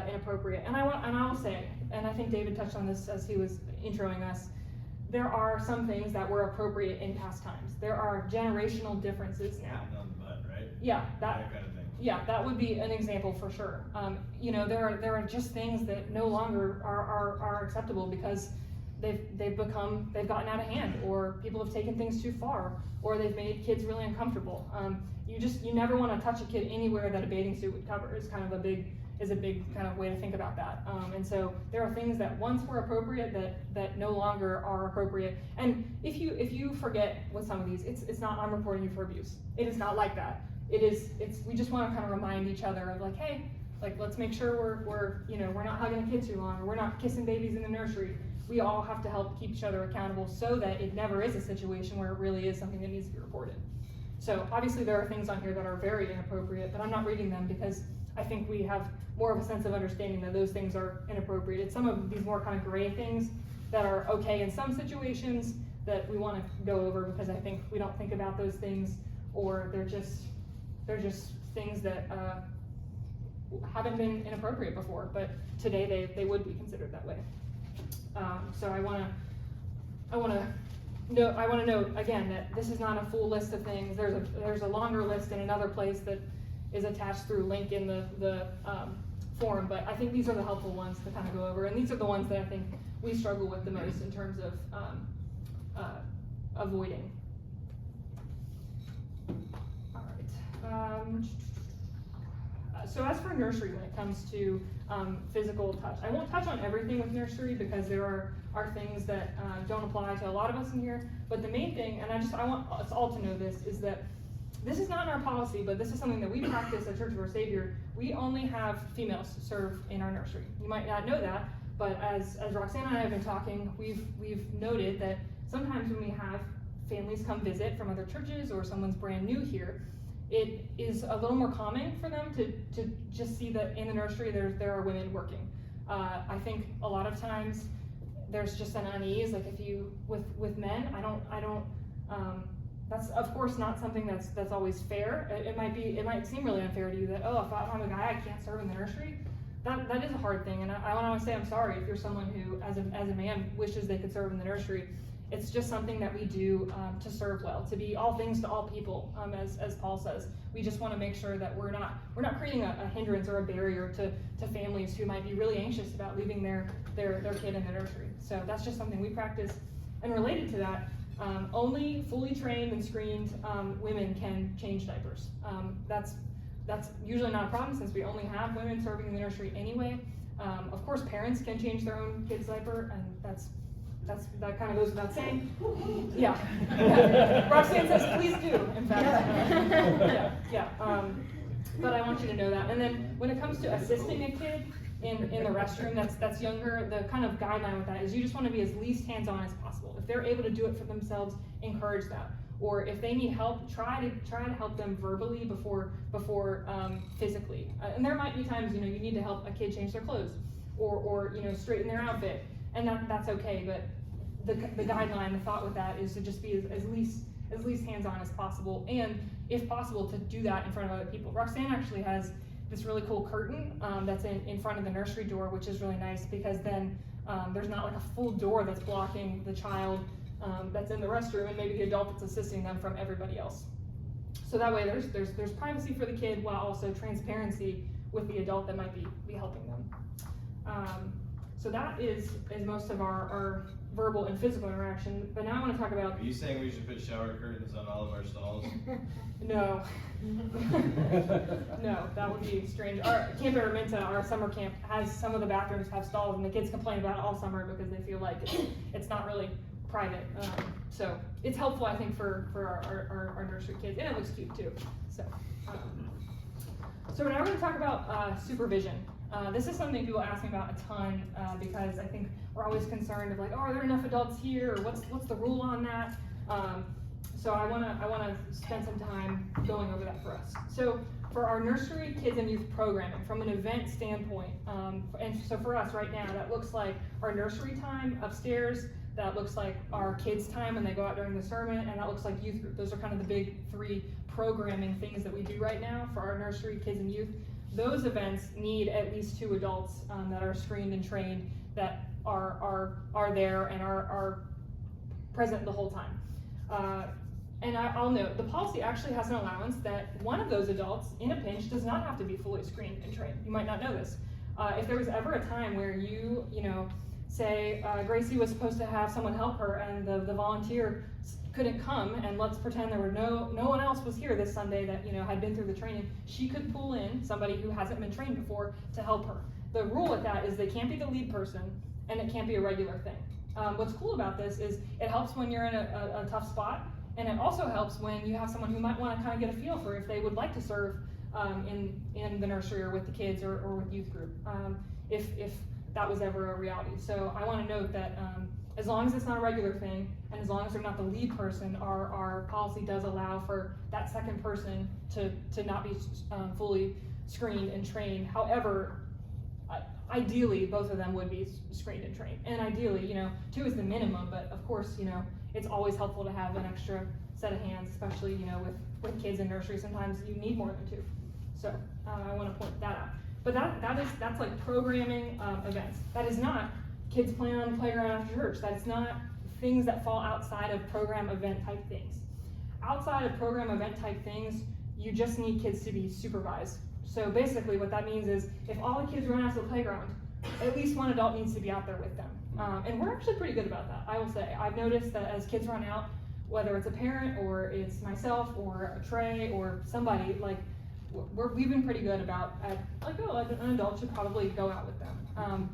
inappropriate. And I will say, and I think David touched on this as he was introing us, there are some things that were appropriate in past times. There are generational differences now. Patting on the butt, right? Yeah, That kind of thing. yeah, that would be an example for sure. You know, there are just things that no longer are acceptable because they've gotten out of hand, or people have taken things too far, or they've made kids really uncomfortable. You never want to touch a kid anywhere that a bathing suit would cover is kind of a big kind of way to think about that. And so there are things that once were appropriate that no longer are appropriate. And if you forget with some of these, it's not I'm reporting you for abuse. It is not like that. We just want to kind of remind each other of like, hey, like let's make sure we're not hugging a kid too long, or we're not kissing babies in the nursery. We all have to help keep each other accountable so that it never is a situation where it really is something that needs to be reported. So obviously there are things on here that are very inappropriate, but I'm not reading them because I think we have more of a sense of understanding that those things are inappropriate. It's some of these more kind of gray things that are okay in some situations that we want to go over because I think we don't think about those things, or they're just things that haven't been inappropriate before, but today they would be considered that way. So I want to note again that this is not a full list of things. There's a longer list in another place that is attached through link in the form, but I think these are the helpful ones to kind of go over, and these are the ones that I think we struggle with the most in terms of avoiding. All right. So as for nursery, when it comes to physical touch, I won't touch on everything with nursery because there are things that don't apply to a lot of us in here. But the main thing, and I want us all to know this, is that this is not in our policy, but this is something that we practice at Church of Our Savior. We only have females serve in our nursery. You might not know that, but as Roxanne and I have been talking, we've noted that sometimes when we have families come visit from other churches or someone's brand new here, it is a little more common for them to just see that in the nursery there are women working. I think a lot of times there's just an unease, like if you with men, I don't. That's of course not something that's always fair. It might seem really unfair to you that, oh, if I'm a guy, I can't serve in the nursery. That is a hard thing, and I want to say I'm sorry if you're someone who, as a man, wishes they could serve in the nursery. It's just something that we do to serve well, to be all things to all people, as Paul says. We just want to make sure that we're not creating a hindrance or a barrier to families who might be really anxious about leaving their kid in the nursery. So that's just something we practice. And related to that, only fully trained and screened women can change diapers. That's usually not a problem since we only have women serving in the nursery anyway. Of course, parents can change their own kid's diaper, and that kind of goes without saying. Yeah. Roxanne says, please do, in fact. Yeah. But I want you to know that. And then when it comes to assisting a kid in the restroom that's younger, the kind of guideline with that is you just want to be as least hands-on as possible. If they're able to do it for themselves, encourage that. Or if they need help, try to help them verbally before physically. And there might be times you need to help a kid change their clothes or straighten their outfit, and that's okay. But the guideline, the thought with that is to just be as least hands-on as possible, and if possible to do that in front of other people. Roxanne actually has this really cool curtain that's in front of the nursery door, which is really nice because then there's not like a full door that's blocking the child that's in the restroom and maybe the adult that's assisting them from everybody else. So that way there's privacy for the kid while also transparency with the adult that might be helping them. So that is most of our verbal and physical interaction. But now I want to talk about. Are you saying we should put shower curtains on all of our stalls? No. No, that would be strange. Our Camp Araminta, our summer camp, has some of the bathrooms have stalls, and the kids complain about it all summer because they feel like it's not really private. So it's helpful, I think, for our nursery kids, and it looks cute too. So now we're going to talk about supervision. This is something people ask me about a ton because I think we're always concerned of like, oh, are there enough adults here, or what's the rule on that? So I want to spend some time going over that for us. So for our nursery, kids and youth programming, from an event standpoint, and so for us right now, that looks like our nursery time upstairs. That looks like our kids' time when they go out during the sermon, and that looks like youth group. Those are kind of the big three programming things that we do right now for our nursery, kids, and youth. Those events need at least 2 adults that are screened and trained that are there and are present the whole time. And I'll note, the policy actually has an allowance that one of those adults in a pinch does not have to be fully screened and trained. You might not know this. If there was ever a time where you say Gracie was supposed to have someone help her and the volunteer couldn't come, and let's pretend there were no one else was here this Sunday that had been through the training, she could pull in somebody who hasn't been trained before to help her. The rule with that is they can't be the lead person and it can't be a regular thing. What's cool about this is it helps when you're in a tough spot, and it also helps when you have someone who might want to kind of get a feel for if they would like to serve in the nursery or with the kids or with youth group, if that was ever a reality. So I want to note that as long as it's not a regular thing, and as long as they're not the lead person, our policy does allow for that second person to not be fully screened and trained. However, ideally, both of them would be screened and trained. And ideally, 2 is the minimum, but of course, it's always helpful to have an extra set of hands, especially, with kids in nursery. Sometimes you need more than 2. So I want to point that out. But that's like programming events. That is not kids playing on the playground after church. That is not things that fall outside of program event type things. Outside of program event type things, you just need kids to be supervised. So basically what that means is if all the kids run out to the playground, at least one adult needs to be out there with them. And we're actually pretty good about that, I will say. I've noticed that as kids run out, whether it's a parent or it's myself or a Trey or somebody, like we've been pretty good about an adult should probably go out with them.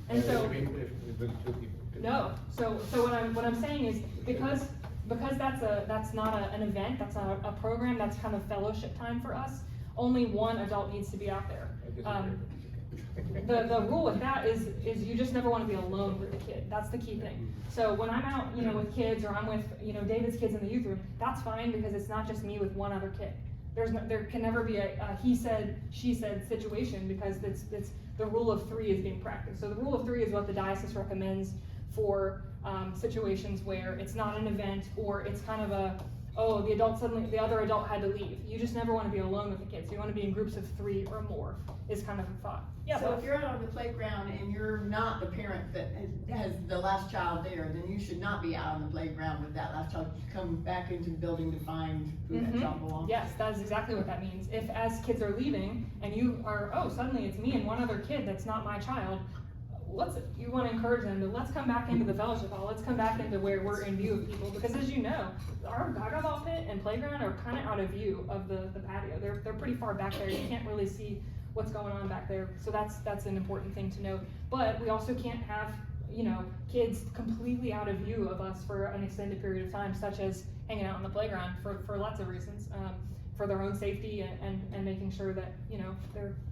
And so no. So what I'm saying is because that's not an event, that's not a program, that's kind of fellowship time for us. Only one adult needs to be out there. The rule with that is you just never want to be alone with the kid. That's the key thing. So when I'm out, with kids, or I'm with, David's kids in the youth room, that's fine because it's not just me with one other kid. There can never be a he said, she said situation because it's the rule of 3 is being practiced. So the rule of 3 is what the diocese recommends for situations where it's not an event or it's kind of the other adult had to leave. You just never want to be alone with the kids. You want to be in groups of 3 or more is kind of the thought. Yeah. So if you're out on the playground and you're not the parent that has the last child there, then you should not be out on the playground with that last child. You come back into the building to find who that child belongs to. Yes, that is exactly what that means. If as kids are leaving and you are, suddenly it's me and one other kid that's not my child, you want to encourage them to let's come back into the fellowship hall. Let's come back into where we're in view of people, because as you know, our Gaga ball pit and playground are kind of out of view of the patio. They're pretty far back there. You can't really see what's going on back there. So that's an important thing to note. But we also can't have kids completely out of view of us for an extended period of time, such as hanging out on the playground for lots of reasons, for their own safety and making sure that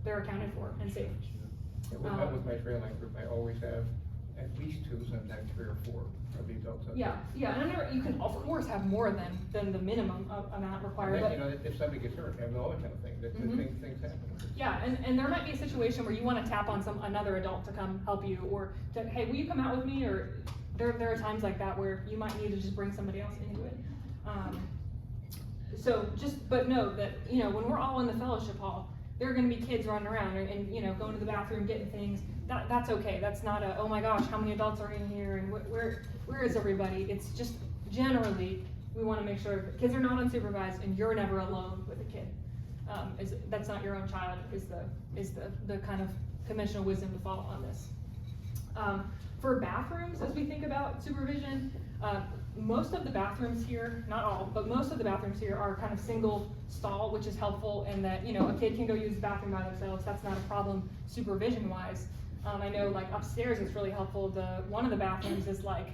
they're accounted for and safe. With my trailing group, I always have at least 2, sometimes 3 or 4 of the adults. Yeah, and you can of course have more than the minimum amount required. And then, if somebody gets hurt, and all that kind of thing, things happen. Yeah, and there might be a situation where you want to tap on another adult to come help you, or to, hey, will you come out with me? Or there are times like that where you might need to just bring somebody else into it. But know that when we're all in the fellowship hall, there are going to be kids running around and going to the bathroom, getting things. That's okay. That's not oh my gosh, how many adults are in here and where is everybody? It's just generally we want to make sure that kids are not unsupervised and you're never alone with a kid. That's not your own child is the kind of conventional wisdom to follow on this. For bathrooms, as we think about supervision, most of the bathrooms here, not all, but most of the bathrooms here are kind of single stall, which is helpful in that, a kid can go use the bathroom by themselves. That's not a problem supervision wise. I know like upstairs it's really helpful. One of the bathrooms is like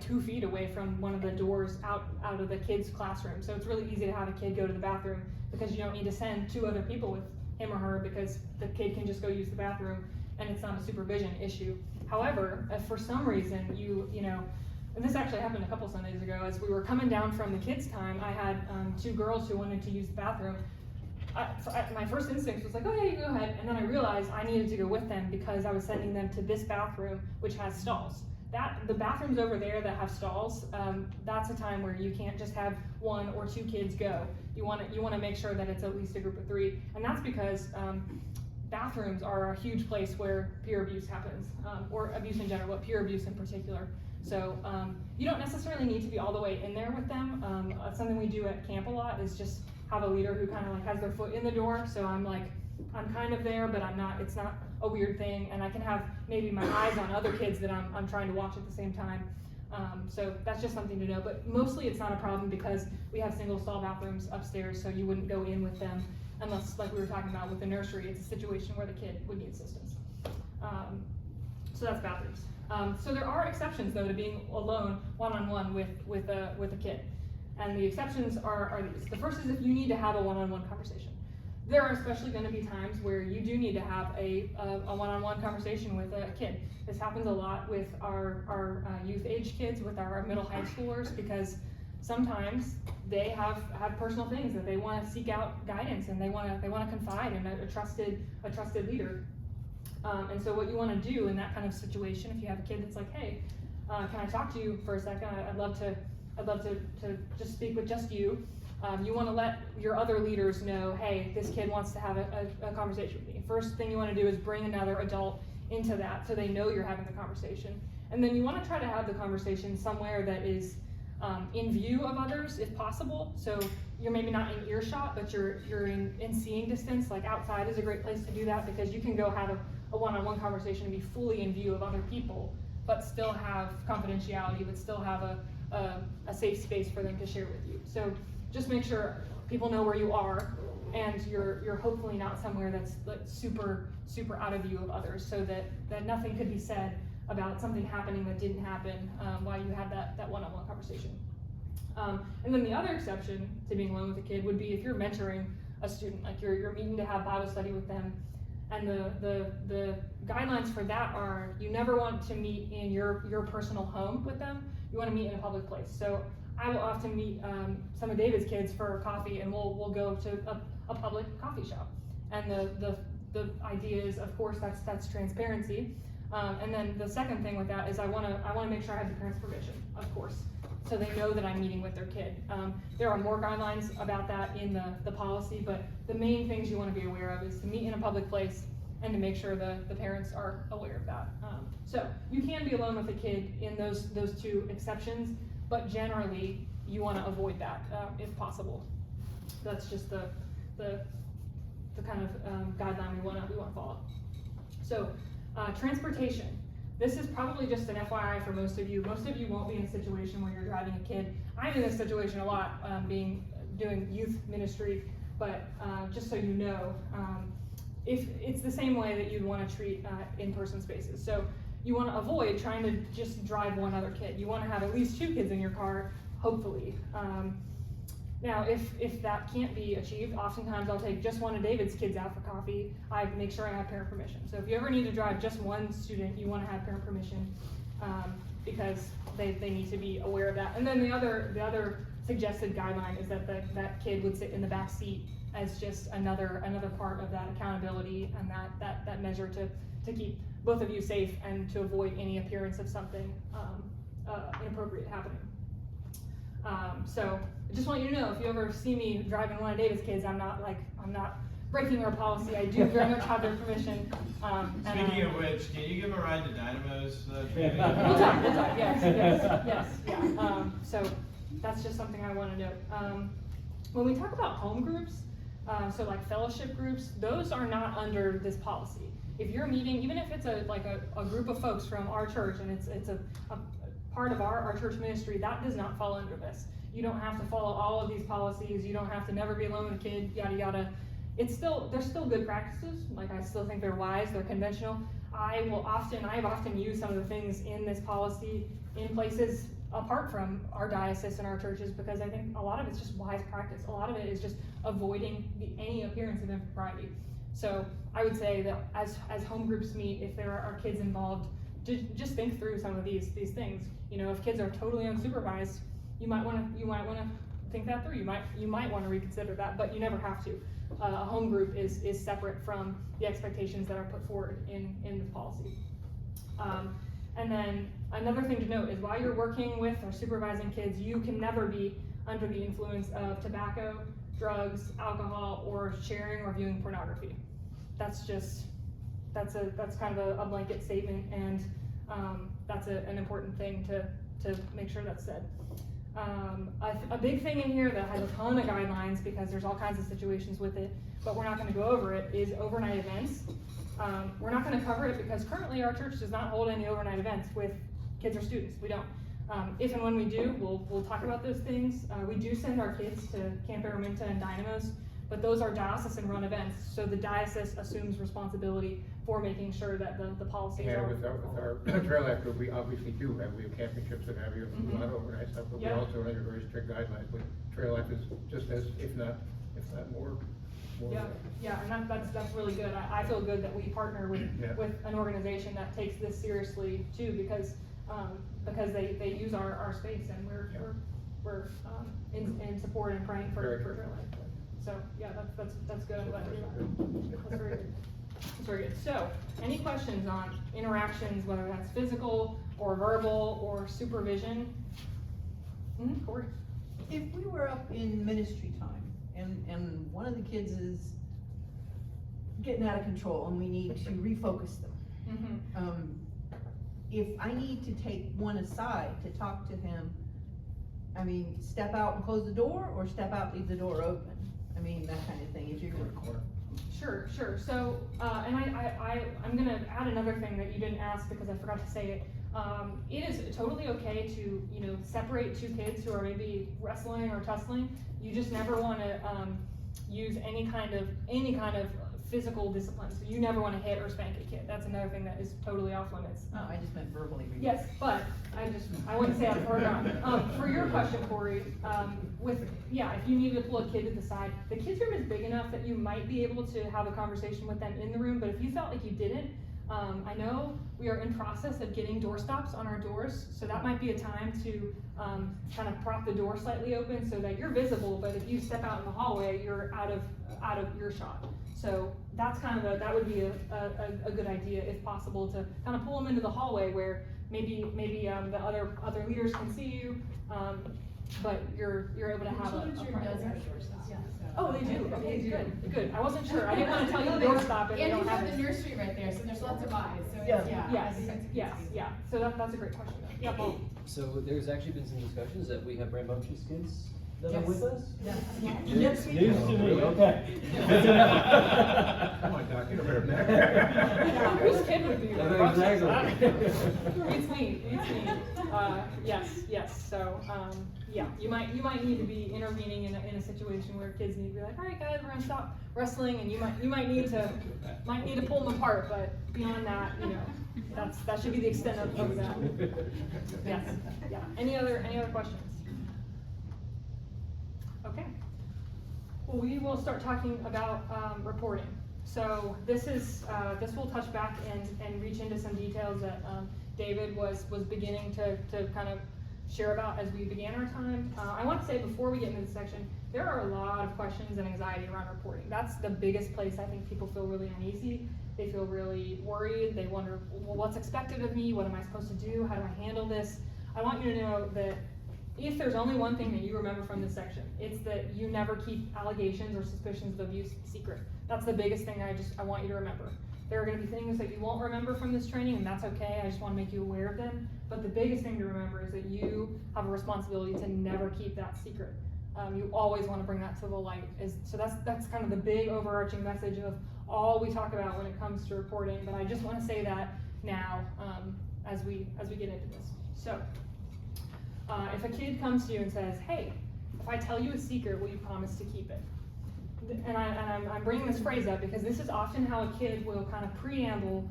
2 feet away from one of the doors out of the kid's classroom. So it's really easy to have a kid go to the bathroom because you don't need to send 2 other people with him or her because the kid can just go use the bathroom and it's not a supervision issue. However, if for some reason and this actually happened a couple Sundays ago, as we were coming down from the kids' time, I had 2 girls who wanted to use the bathroom. My first instinct was like, oh yeah, you go ahead. And then I realized I needed to go with them because I was sending them to this bathroom, which has stalls. The bathrooms over there that have stalls, that's a time where you can't just have 1 or 2 kids go. You want to make sure that it's at least a group of 3. And that's because bathrooms are a huge place where peer abuse happens, or abuse in general, but peer abuse in particular. So you don't necessarily need to be all the way in there with them. Something we do at camp a lot is just have a leader who kind of like has their foot in the door. So I'm kind of there, but I'm not, it's not a weird thing. And I can have maybe my eyes on other kids that I'm trying to watch at the same time. So that's just something to know, but mostly it's not a problem because we have single stall bathrooms upstairs, so you wouldn't go in with them unless, like we were talking about with the nursery, it's a situation where the kid would need assistance. So that's bathrooms. So there are exceptions though to being alone one-on-one with a kid. And the exceptions are these. The first is if you need to have a one-on-one conversation. There are especially going to be times where you do need to have a one-on-one conversation with a kid. This happens a lot with our youth age kids, with our middle high schoolers, because sometimes they have personal things that they want to seek out guidance, and they want to confide in a trusted leader. And so what you want to do in that kind of situation, if you have a kid that's like, hey, can I talk to you for a second? I'd love to just speak with just you. You want to let your other leaders know, hey, this kid wants to have a conversation with me. First thing you want to do is bring another adult into that so they know you're having the conversation. And then you want to try to have the conversation somewhere that is in view of others if possible. So you're maybe not in earshot, but you're in seeing distance. Like outside is a great place to do that because you can go have a one-on-one conversation and be fully in view of other people, but still have confidentiality, but still have a safe space for them to share with you. So just make sure people know where you are, and you're hopefully not somewhere that's like super out of view of others, so that nothing could be said about something happening that didn't happen while you had that one-on-one conversation. And then the other exception to being alone with a kid would be if you're mentoring a student, like you're meeting to have Bible study with them, and the guidelines for that are you never want to meet in your personal home with them. You want to meet in a public place. So I will often meet some of David's kids for coffee, and we'll go to a public coffee shop. And the idea is, of course, that's transparency. And then the second thing with that is I want to make sure I have the parents' permission, of course, so they know that I'm meeting with their kid. There are more guidelines about that in the policy, but the main things you want to be aware of is to meet in a public place and to make sure the parents are aware of that. So you can be alone with a kid in those two exceptions, but generally you want to avoid that if possible. That's just the kind of guideline we want to follow. So transportation. This is probably just an FYI for most of you. Most of you won't be in a situation where you're driving a kid. I'm in this situation a lot, doing youth ministry, but just so you know, if it's the same way that you'd want to treat in-person spaces. So you want to avoid trying to just drive one other kid. You want to have at least 2 kids in your car, hopefully. Now, if that can't be achieved, oftentimes I'll take just one of David's kids out for coffee. I make sure I have parent permission. So if you ever need to drive just one student, you want to have parent permission because they need to be aware of that. And then the other suggested guideline is that that kid would sit in the back seat as just another part of that accountability and that measure to keep both of you safe and to avoid any appearance of something inappropriate happening. So I just want you to know, if you ever see me driving one of David's kids, I'm not breaking our policy. I do very much have their permission. Speaking of which, can you give a ride to Dynamo's? We'll talk, yes. So that's just something I want to note. When we talk about home groups, so like fellowship groups, those are not under this policy. If you're meeting, even if it's a group of folks from our church and it's a part of our church ministry, that does not fall under this. You don't have to follow all of these policies. You don't have to never be alone with a kid, yada yada. There's still good practices. Like I still think they're wise, they're conventional. I've often used some of the things in this policy in places apart from our diocese and our churches, because I think a lot of it's just wise practice. A lot of it is just avoiding any appearance of impropriety. So I would say that as home groups meet, if there are kids involved, just think through some of these things. You know, if kids are totally unsupervised, you might want to think that through. You might want to reconsider that, but you never have to. A home group is separate from the expectations that are put forward in the policy. And then another thing to note is while you're working with or supervising kids, you can never be under the influence of tobacco, drugs, alcohol, or sharing or viewing pornography. that's kind of a blanket statement, and that's an important thing to make sure that's said. A big thing in here that has a ton of guidelines, because there's all kinds of situations with it, but we're not gonna go over it, is overnight events. We're not gonna cover it because currently our church does not hold any overnight events with kids or students. We don't. If and when we do, we'll talk about those things. We do send our kids to Camp Araminta and Dynamos, but those are diocesan run events, so the diocese assumes responsibility for making sure that the policies And are. with our trail act group, we obviously do have, we have camping trips and have a lot of overnight stuff, but we Yeah. also under very strict guidelines, but trail act is just as, if not more. Yeah, and that's really good. I feel good that we partner with an organization that takes this seriously too, because they use our space, and we're in support and praying for trail act. So, yeah, that's good. I'm glad to hear that. That's very good. That's very good. So, any questions on interactions, whether that's physical or verbal or supervision? Corey? If we were up in ministry time and one of the kids is getting out of control and we need to refocus them, if I need to take one aside to talk to him, I mean, step out and close the door, or step out, leave the door open? I mean, that kind of thing, if you're gonna. Sure. So, and I'm gonna add another thing that you didn't ask because I forgot to say it. It is totally okay to, separate two kids who are maybe wrestling or tussling. You just never wanna, use any kind of physical discipline. So you never wanna hit or spank a kid. That's another thing that is totally off limits. No, I just meant verbally. Yes, but I wouldn't say that for for your question, Corey, if you needed to pull a kid to the side, the kids room is big enough that you might be able to have a conversation with them in the room, but if you felt like you didn't, I know we are in process of getting door stops on our doors, so that might be a time to kind of prop the door slightly open so that you're visible, but if you step out in the hallway, you're out of earshot. So that's that would be a good idea, if possible, to kind of pull them into the hallway where maybe the other leaders can see you, but you're able to have a private. Oh, they do. Okay, good. I wasn't sure. I didn't want to tell you the door stop if they don't have it. And you have the nursery right there, so there's lots of eyes. So Yes. So that's a great question. Yeah, Paul. So there's actually been some discussions that we have rambunctious kids that are with us? News to me, okay. Come on, Doc, you know better. Whose kid would be Exactly. It's me. Yes. So, you might need to be intervening in a situation where kids need to be like, all right, guys, we're gonna stop wrestling, and you might need to pull them apart. But beyond that, that should be the extent of that. Yes. Yeah. Any other questions? Okay. Well, we will start talking about reporting. So this will touch back and reach into some details that David was beginning to kind of share about as we began our time. I want to say before we get into this section, there are a lot of questions and anxiety around reporting. That's the biggest place I think people feel really uneasy. They feel really worried. They wonder, well, what's expected of me? What am I supposed to do? How do I handle this? I want you to know that if there's only one thing that you remember from this section, it's that you never keep allegations or suspicions of abuse secret. That's the biggest thing I want you to remember. There are going to be things that you won't remember from this training, and that's okay. I just want to make you aware of them. But the biggest thing to remember is that you have a responsibility to never keep that secret. You always want to bring that to the light. So that's kind of the big overarching message of all we talk about when it comes to reporting. But I just want to say that now as we get into this. So. If a kid comes to you and says, hey, if I tell you a secret, will you promise to keep it? And I'm bringing this phrase up because this is often how a kid will kind of preamble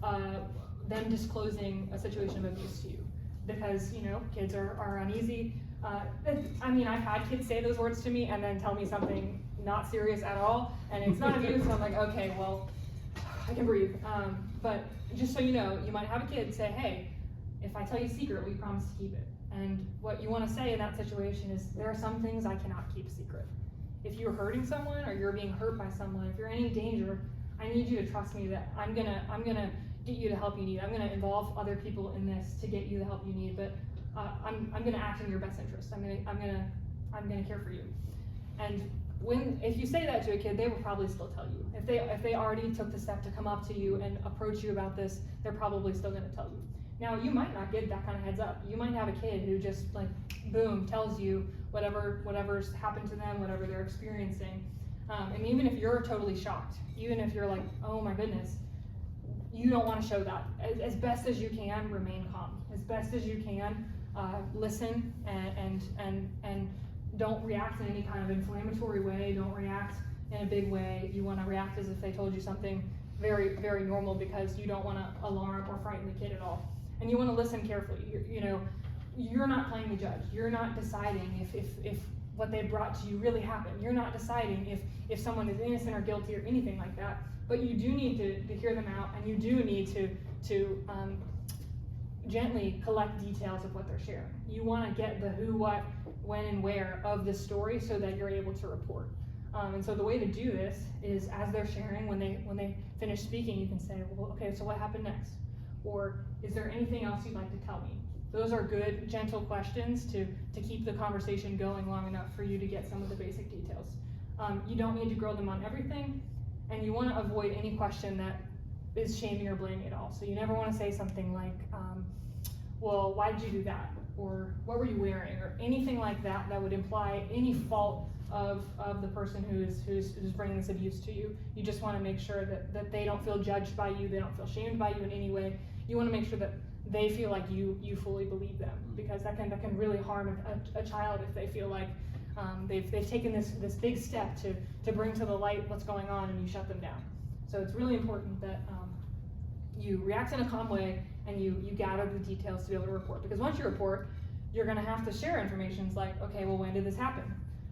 them disclosing a situation of abuse to you. Because, kids are uneasy. I've had kids say those words to me and then tell me something not serious at all, and it's not abuse, so I'm like, okay, well, I can breathe. But just so you know, you might have a kid say, hey, if I tell you a secret, will you promise to keep it? And what you want to say in that situation is, there are some things I cannot keep secret. If you're hurting someone or you're being hurt by someone, if you're in any danger, I need you to trust me that I'm gonna get you the help you need. I'm gonna involve other people in this to get you the help you need. But I'm gonna act in your best interest. I'm gonna care for you. And if you say that to a kid, they will probably still tell you. If they already took the step to come up to you and approach you about this, they're probably still gonna tell you. Now, you might not get that kind of heads up. You might have a kid who just like, boom, tells you whatever's happened to them, whatever they're experiencing. And even if you're totally shocked, even if you're like, oh my goodness, you don't want to show that. As best as you can, remain calm. As best as you can, listen and don't react in any kind of inflammatory way. Don't react in a big way. You want to react as if they told you something very, very normal, because you don't want to alarm or frighten the kid at all. And you want to listen carefully. You're not playing the judge. You're not deciding if what they brought to you really happened. You're not deciding if someone is innocent or guilty or anything like that. But you do need to hear them out, and you do need to gently collect details of what they're sharing. You want to get the who, what, when, and where of the story so that you're able to report. And so the way to do this is, as they're sharing, when they finish speaking, you can say, well, okay, so what happened next? Or is there anything else you'd like to tell me? Those are good, gentle questions to keep the conversation going long enough for you to get some of the basic details. You don't need to grill them on everything, and you want to avoid any question that is shaming or blaming at all. So you never want to say something like, well, why did you do that? Or what were you wearing? Or anything like that that would imply any fault of the person who's bringing this abuse to you. You just want to make sure that they don't feel judged by you, they don't feel shamed by you in any way. You want to make sure that they feel like you fully believe them, because that can really harm a child if they feel like they've taken this big step to bring to the light what's going on, and you shut them down. So it's really important that you react in a calm way, and you gather the details to be able to report. Because once you report, you're going to have to share information like, okay, well, when did this happen?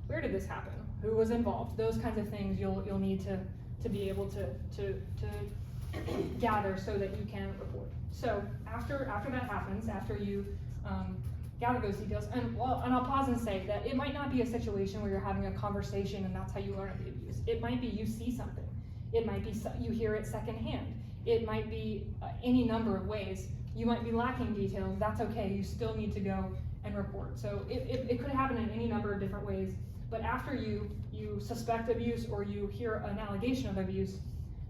Where did this happen? Who was involved? Those kinds of things you'll need to be able to gather so that you can report. So after that happens, after you gather those details, and I'll pause and say that it might not be a situation where you're having a conversation and that's how you learn of the abuse. It might be you see something. It might be you hear it secondhand. It might be any number of ways. You might be lacking details. That's okay. You still need to go and report. So it could happen in any number of different ways. But after you suspect abuse or you hear an allegation of abuse,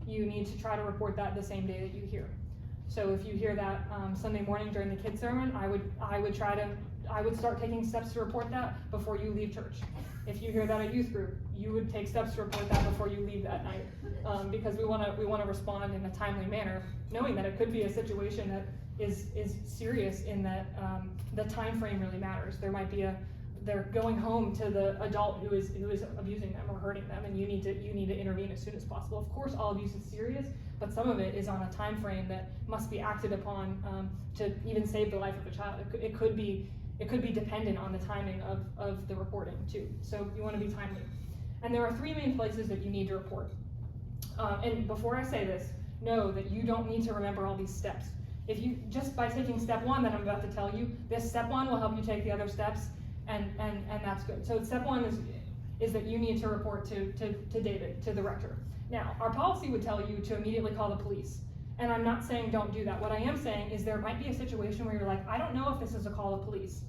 you need to try to report that the same day that you hear. So if you hear that Sunday morning during the kids' sermon, I would start taking steps to report that before you leave church. If you hear that at youth group, you would take steps to report that before you leave that night, because we want to respond in a timely manner, knowing that it could be a situation that is serious in that the time frame really matters. There might be they're going home to the adult who is abusing them or hurting them, and you need to intervene as soon as possible. Of course, all abuse is serious, but some of it is on a time frame that must be acted upon to even save the life of a child. It could be dependent on the timing of the reporting too. So you want to be timely. And there are 3 main places that you need to report. And before I say this, know that you don't need to remember all these steps. If you just by taking step 1 that I'm about to tell you, this step 1 will help you take the other steps. And that's good. So step 1 is that you need to report to David, to the rector. Now, our policy would tell you to immediately call the police. And I'm not saying don't do that. What I am saying is there might be a situation where you're like, I don't know if this is a call of police.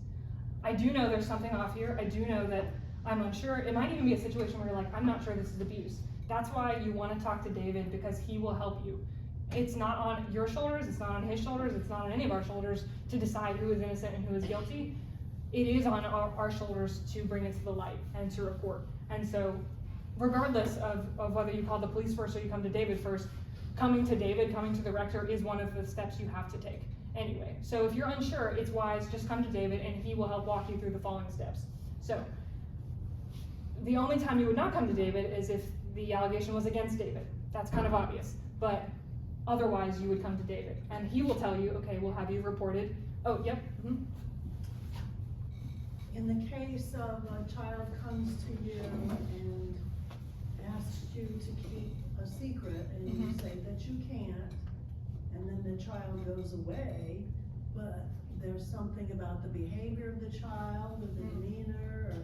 I do know there's something off here. I do know that I'm unsure. It might even be a situation where you're like, I'm not sure this is abuse. That's why you want to talk to David, because he will help you. It's not on your shoulders. It's not on his shoulders. It's not on any of our shoulders to decide who is innocent and who is guilty. It is on our shoulders to bring it to the light and to report. And so regardless of whether you call the police first or you come to David first, coming to the rector is one of the steps you have to take anyway. So if you're unsure, it's wise, just come to David and he will help walk you through the following steps. So the only time you would not come to David is if the allegation was against David. That's kind of obvious. But otherwise you would come to David and he will tell you, okay, we'll have you reported. Oh, yep. Mm-hmm. In the case of a child comes to you and asks you to keep a secret, and you say that you can't, and then the child goes away, but there's something about the behavior of the child, or the demeanor, or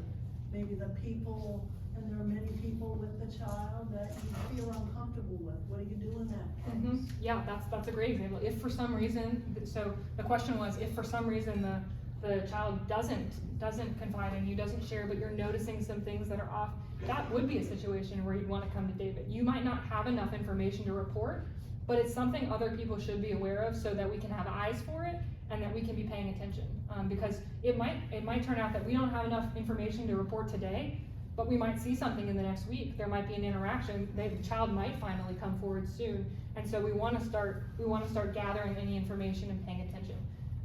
maybe the people, and there are many people with the child that you feel uncomfortable with. What do you do in that case? Yeah, that's a great example. If for some reason, so the question was, if for some reason the the child doesn't confide in you, doesn't share, but you're noticing some things that are off, that would be a situation where you'd want to come to David. You might not have enough information to report, but it's something other people should be aware of so that we can have eyes for it and that we can be paying attention. Because it might turn out that we don't have enough information to report today, but we might see something in the next week. There might be an interaction. The child might finally come forward soon, and so we want to start gathering any information and paying attention.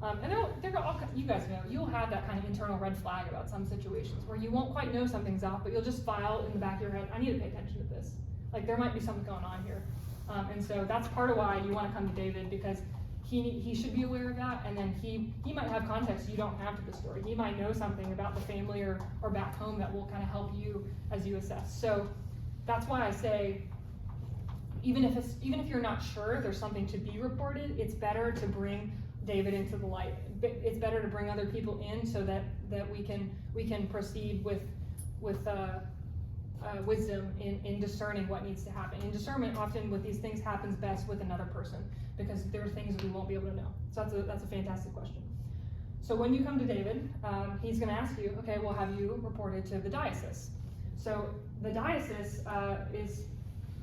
And there are all, you guys know, you'll have that kind of internal red flag about some situations where you won't quite know something's off, but you'll just file in the back of your head, I need to pay attention to this. Like there might be something going on here. And so that's part of why you want to come to David, because he should be aware of that, and then he might have context you don't have to the story. He might know something about the family or back home that will kind of help you as you assess. So that's why I say, even if you're not sure there's something to be reported, it's better to bring David into the light. It's better to bring other people in so that we can proceed with wisdom in discerning what needs to happen. And discernment often with these things happens best with another person, because there are things that we won't be able to know. So that's a fantastic question. So when you come to David, he's going to ask you, okay, well, have you reported to the diocese? So the diocese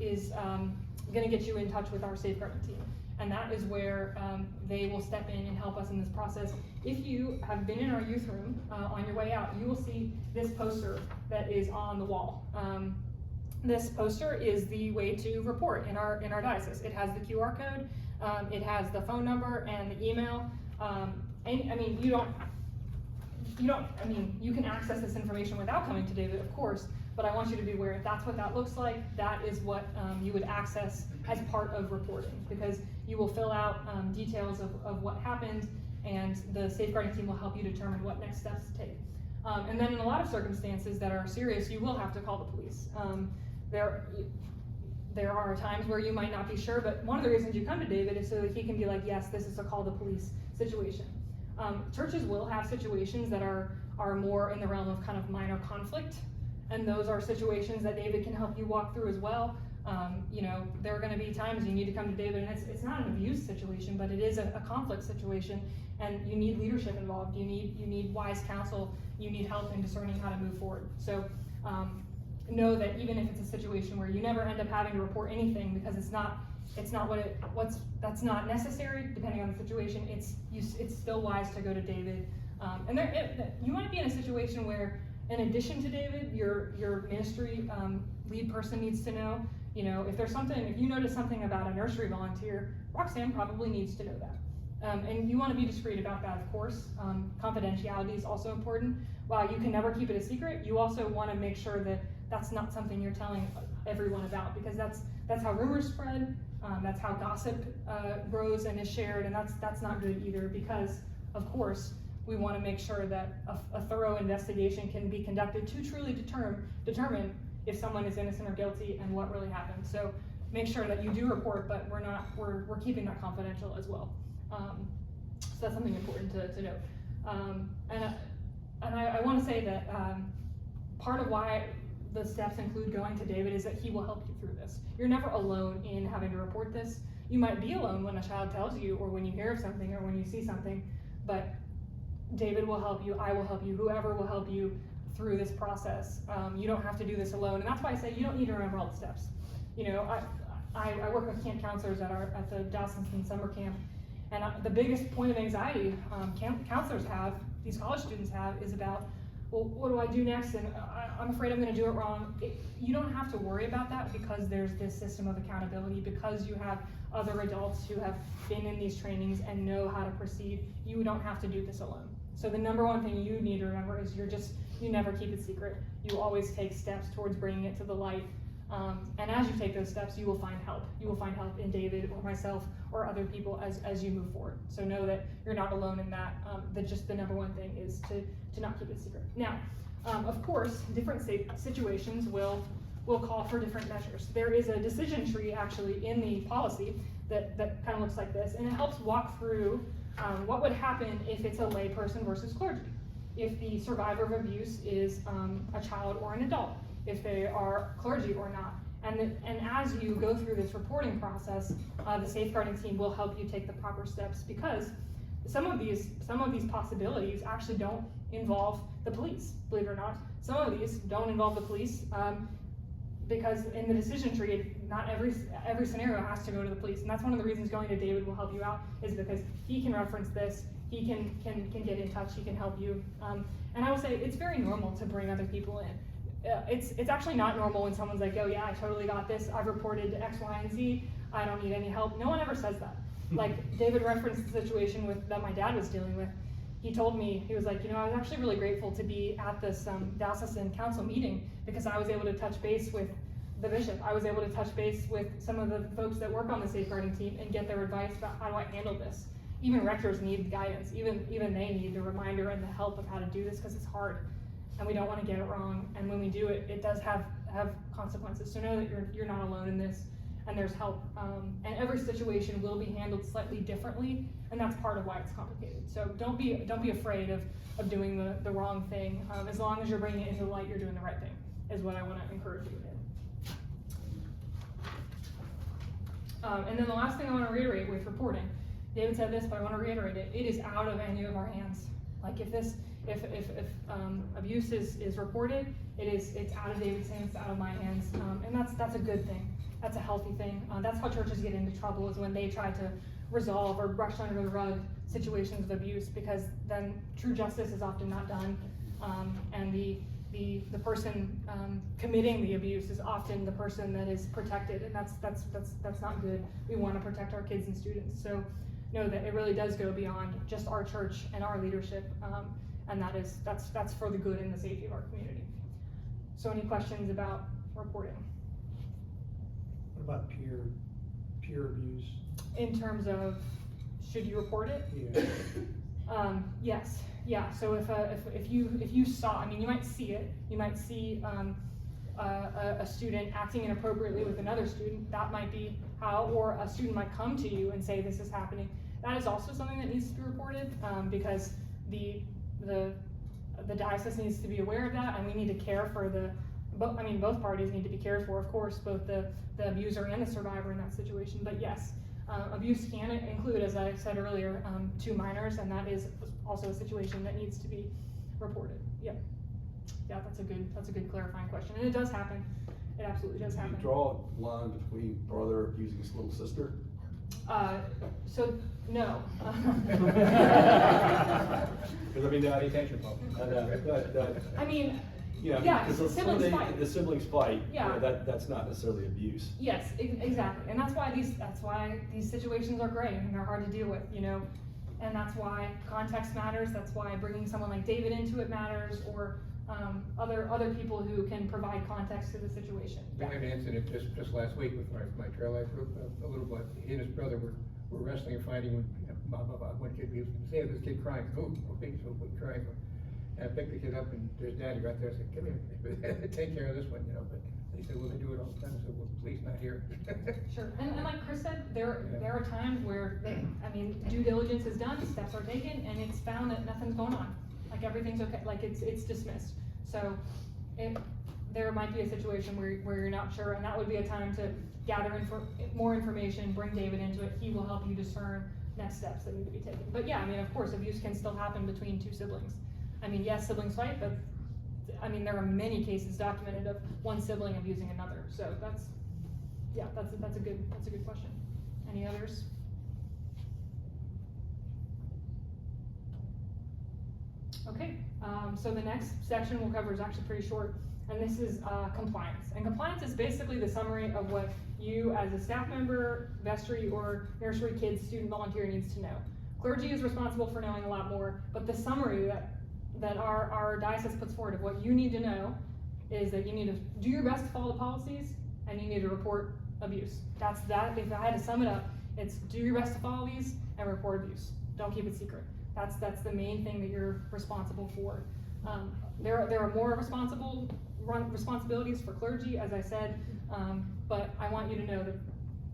is going to get you in touch with our safeguarding team. And that is where they will step in and help us in this process. If you have been in our youth room on your way out, you will see this poster that is on the wall. This poster is the way to report in our diocese. It has the QR code, it has the phone number and the email. And I mean, you can access this information without coming to David, of course, but I want you to be aware that's what that looks like. That is what you would access as part of reporting, because you will fill out details of what happened, and the safeguarding team will help you determine what next steps to take. And then in a lot of circumstances that are serious, you will have to call the police. There are times where you might not be sure, but one of the reasons you come to David is so that he can be like, yes, this is a call the police situation. Churches will have situations that are more in the realm of kind of minor conflict, and those are situations that David can help you walk through as well. There are going to be times you need to come to David, and it's not an abuse situation, but it is a conflict situation, and you need leadership involved. You need wise counsel. You need help in discerning how to move forward. So know that even if it's a situation where you never end up having to report anything because that's not necessary, depending on the situation, it's still wise to go to David. You might be in a situation where, in addition to David, your ministry lead person needs to know. If you notice something about a nursery volunteer, Roxanne probably needs to know that. And you want to be discreet about that, of course. Confidentiality is also important. While you can never keep it a secret, you also want to make sure that that's not something you're telling everyone about, because that's how rumors spread. That's how gossip grows and is shared, and that's not good either, because, of course, we want to make sure that a thorough investigation can be conducted to truly determine if someone is innocent or guilty and what really happened. So make sure that you do report, but we're keeping that confidential as well. So that's something important to note. And I want to say that part of why the steps include going to David is that he will help you through this. You're never alone in having to report this. You might be alone when a child tells you, or when you hear of something, or when you see something, but David will help you, I will help you, whoever will help you through this process. You don't have to do this alone, and that's why I say you don't need to remember all the steps. I work with camp counselors at the Dawsonson summer camp, and the biggest point of anxiety camp counselors have, these college students have, is about, well, what do I do next? And I'm afraid I'm going to do it wrong. You don't have to worry about that, because there's this system of accountability, because you have other adults who have been in these trainings and know how to proceed. You don't have to do this alone. So the number one thing you need to remember is you never keep it secret. You always take steps towards bringing it to the light. And as you take those steps, you will find help. You will find help in David or myself or other people as you move forward. So know that you're not alone in that. The number one thing is to not keep it secret. Now, of course, different situations will call for different measures. There is a decision tree actually in the policy that kind of looks like this, and it helps walk through what would happen if it's a lay person versus clergy. If the survivor of abuse is a child or an adult, if they are clergy or not. And as you go through this reporting process, the safeguarding team will help you take the proper steps, because some of these possibilities actually don't involve the police, believe it or not. Some of these don't involve the police, because in the decision tree, not every scenario has to go to the police. And that's one of the reasons going to David will help you out, is because he can reference this, he can get in touch, he can help you. And I will say, it's very normal to bring other people in. It's actually not normal when someone's like, oh yeah, I totally got this, I've reported X, Y, and Z, I don't need any help. No one ever says that. Like, David referenced the situation that my dad was dealing with. He told me, he was like, you know, I was actually really grateful to be at this diocesan council meeting, because I was able to touch base with the bishop. I was able to touch base with some of the folks that work on the safeguarding team and get their advice about how do I handle this. Even rectors need guidance, even they need the reminder and the help of how to do this, because it's hard and we don't want to get it wrong. And when we do it, it does have consequences. So know that you're not alone in this, and there's help. And every situation will be handled slightly differently, and that's part of why it's complicated. So don't be afraid of doing the wrong thing. As long as you're bringing it into the light, you're doing the right thing, is what I want to encourage you in. And then the last thing I want to reiterate with reporting, David said this, but I want to reiterate it. It is out of any of our hands. Like, if abuse is reported, it's out of David's hands, it's out of my hands, and that's a good thing. That's a healthy thing. That's how churches get into trouble, is when they try to resolve or brush under the rug situations of abuse, because then true justice is often not done, and the person committing the abuse is often the person that is protected, and that's not good. We want to protect our kids and students. So know that it really does go beyond just our church and our leadership, and that's for the good and the safety of our community. So any questions about reporting? What about peer abuse? In terms of, should you report it? Yeah. Yes. Yeah. So if you saw, I mean, you might see it. You might see a student acting inappropriately with another student. That might be how, or a student might come to you and say this is happening. That is also something that needs to be reported, because the diocese needs to be aware of that, and we need to care for both parties need to be cared for, of course, both the abuser and the survivor in that situation. But yes, abuse can include, as I said earlier, 2 minors, and that is also a situation that needs to be reported. Yep. Yeah, that's a good clarifying question, and it does happen. It absolutely does happen. Do you draw a line between brother abusing his little sister? So no. Because I mean, the attention pump. I mean, You know, yeah, because siblings fight. the siblings fight. Yeah. You know, that's not necessarily abuse. Yes, exactly, and that's why these situations are gray and they're hard to deal with, you know, and that's why context matters. That's why bringing someone like David into it matters, or other people who can provide context to the situation. We had an incident just last week with my trail life group. A little boy, he and his brother were wrestling and fighting when one kid was saying this kid crying. Oh, okay, so crying. And I picked the kid up, and there's daddy right there. I said, come here, take care of this one, you know. But they said, well, they do it all the time. I said, well, please not here. Sure, and like Chris said, there are times where due diligence is done, steps are taken, and it's found that nothing's going on. Like, everything's okay, like it's dismissed. So there might be a situation where you're not sure, and that would be a time to gather more information, bring David into it. He will help you discern next steps that need to be taken. But yeah, I mean, of course, abuse can still happen between 2 siblings. I mean, yes, siblings fight, but I mean, there are many cases documented of one sibling abusing another. So that's a good question. Any others? Okay, so the next section we'll cover is actually pretty short, and this is compliance. And compliance is basically the summary of what you as a staff member, vestry, or nursery kid, student, volunteer needs to know. Clergy is responsible for knowing a lot more, but the summary that our diocese puts forward of what you need to know is that you need to do your best to follow the policies, and you need to report abuse. That's that. If I had to sum it up, it's do your best to follow these and report abuse. Don't keep it secret. That's the main thing that you're responsible for. There are more responsibilities for clergy, as I said, but I want you to know that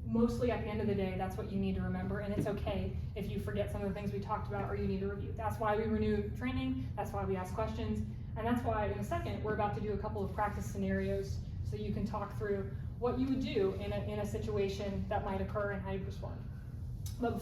mostly at the end of the day, that's what you need to remember, and it's okay if you forget some of the things we talked about or you need to review. That's why we renew training, that's why we ask questions, and that's why in a second we're about to do a couple of practice scenarios so you can talk through what you would do in a situation that might occur and how you respond. But before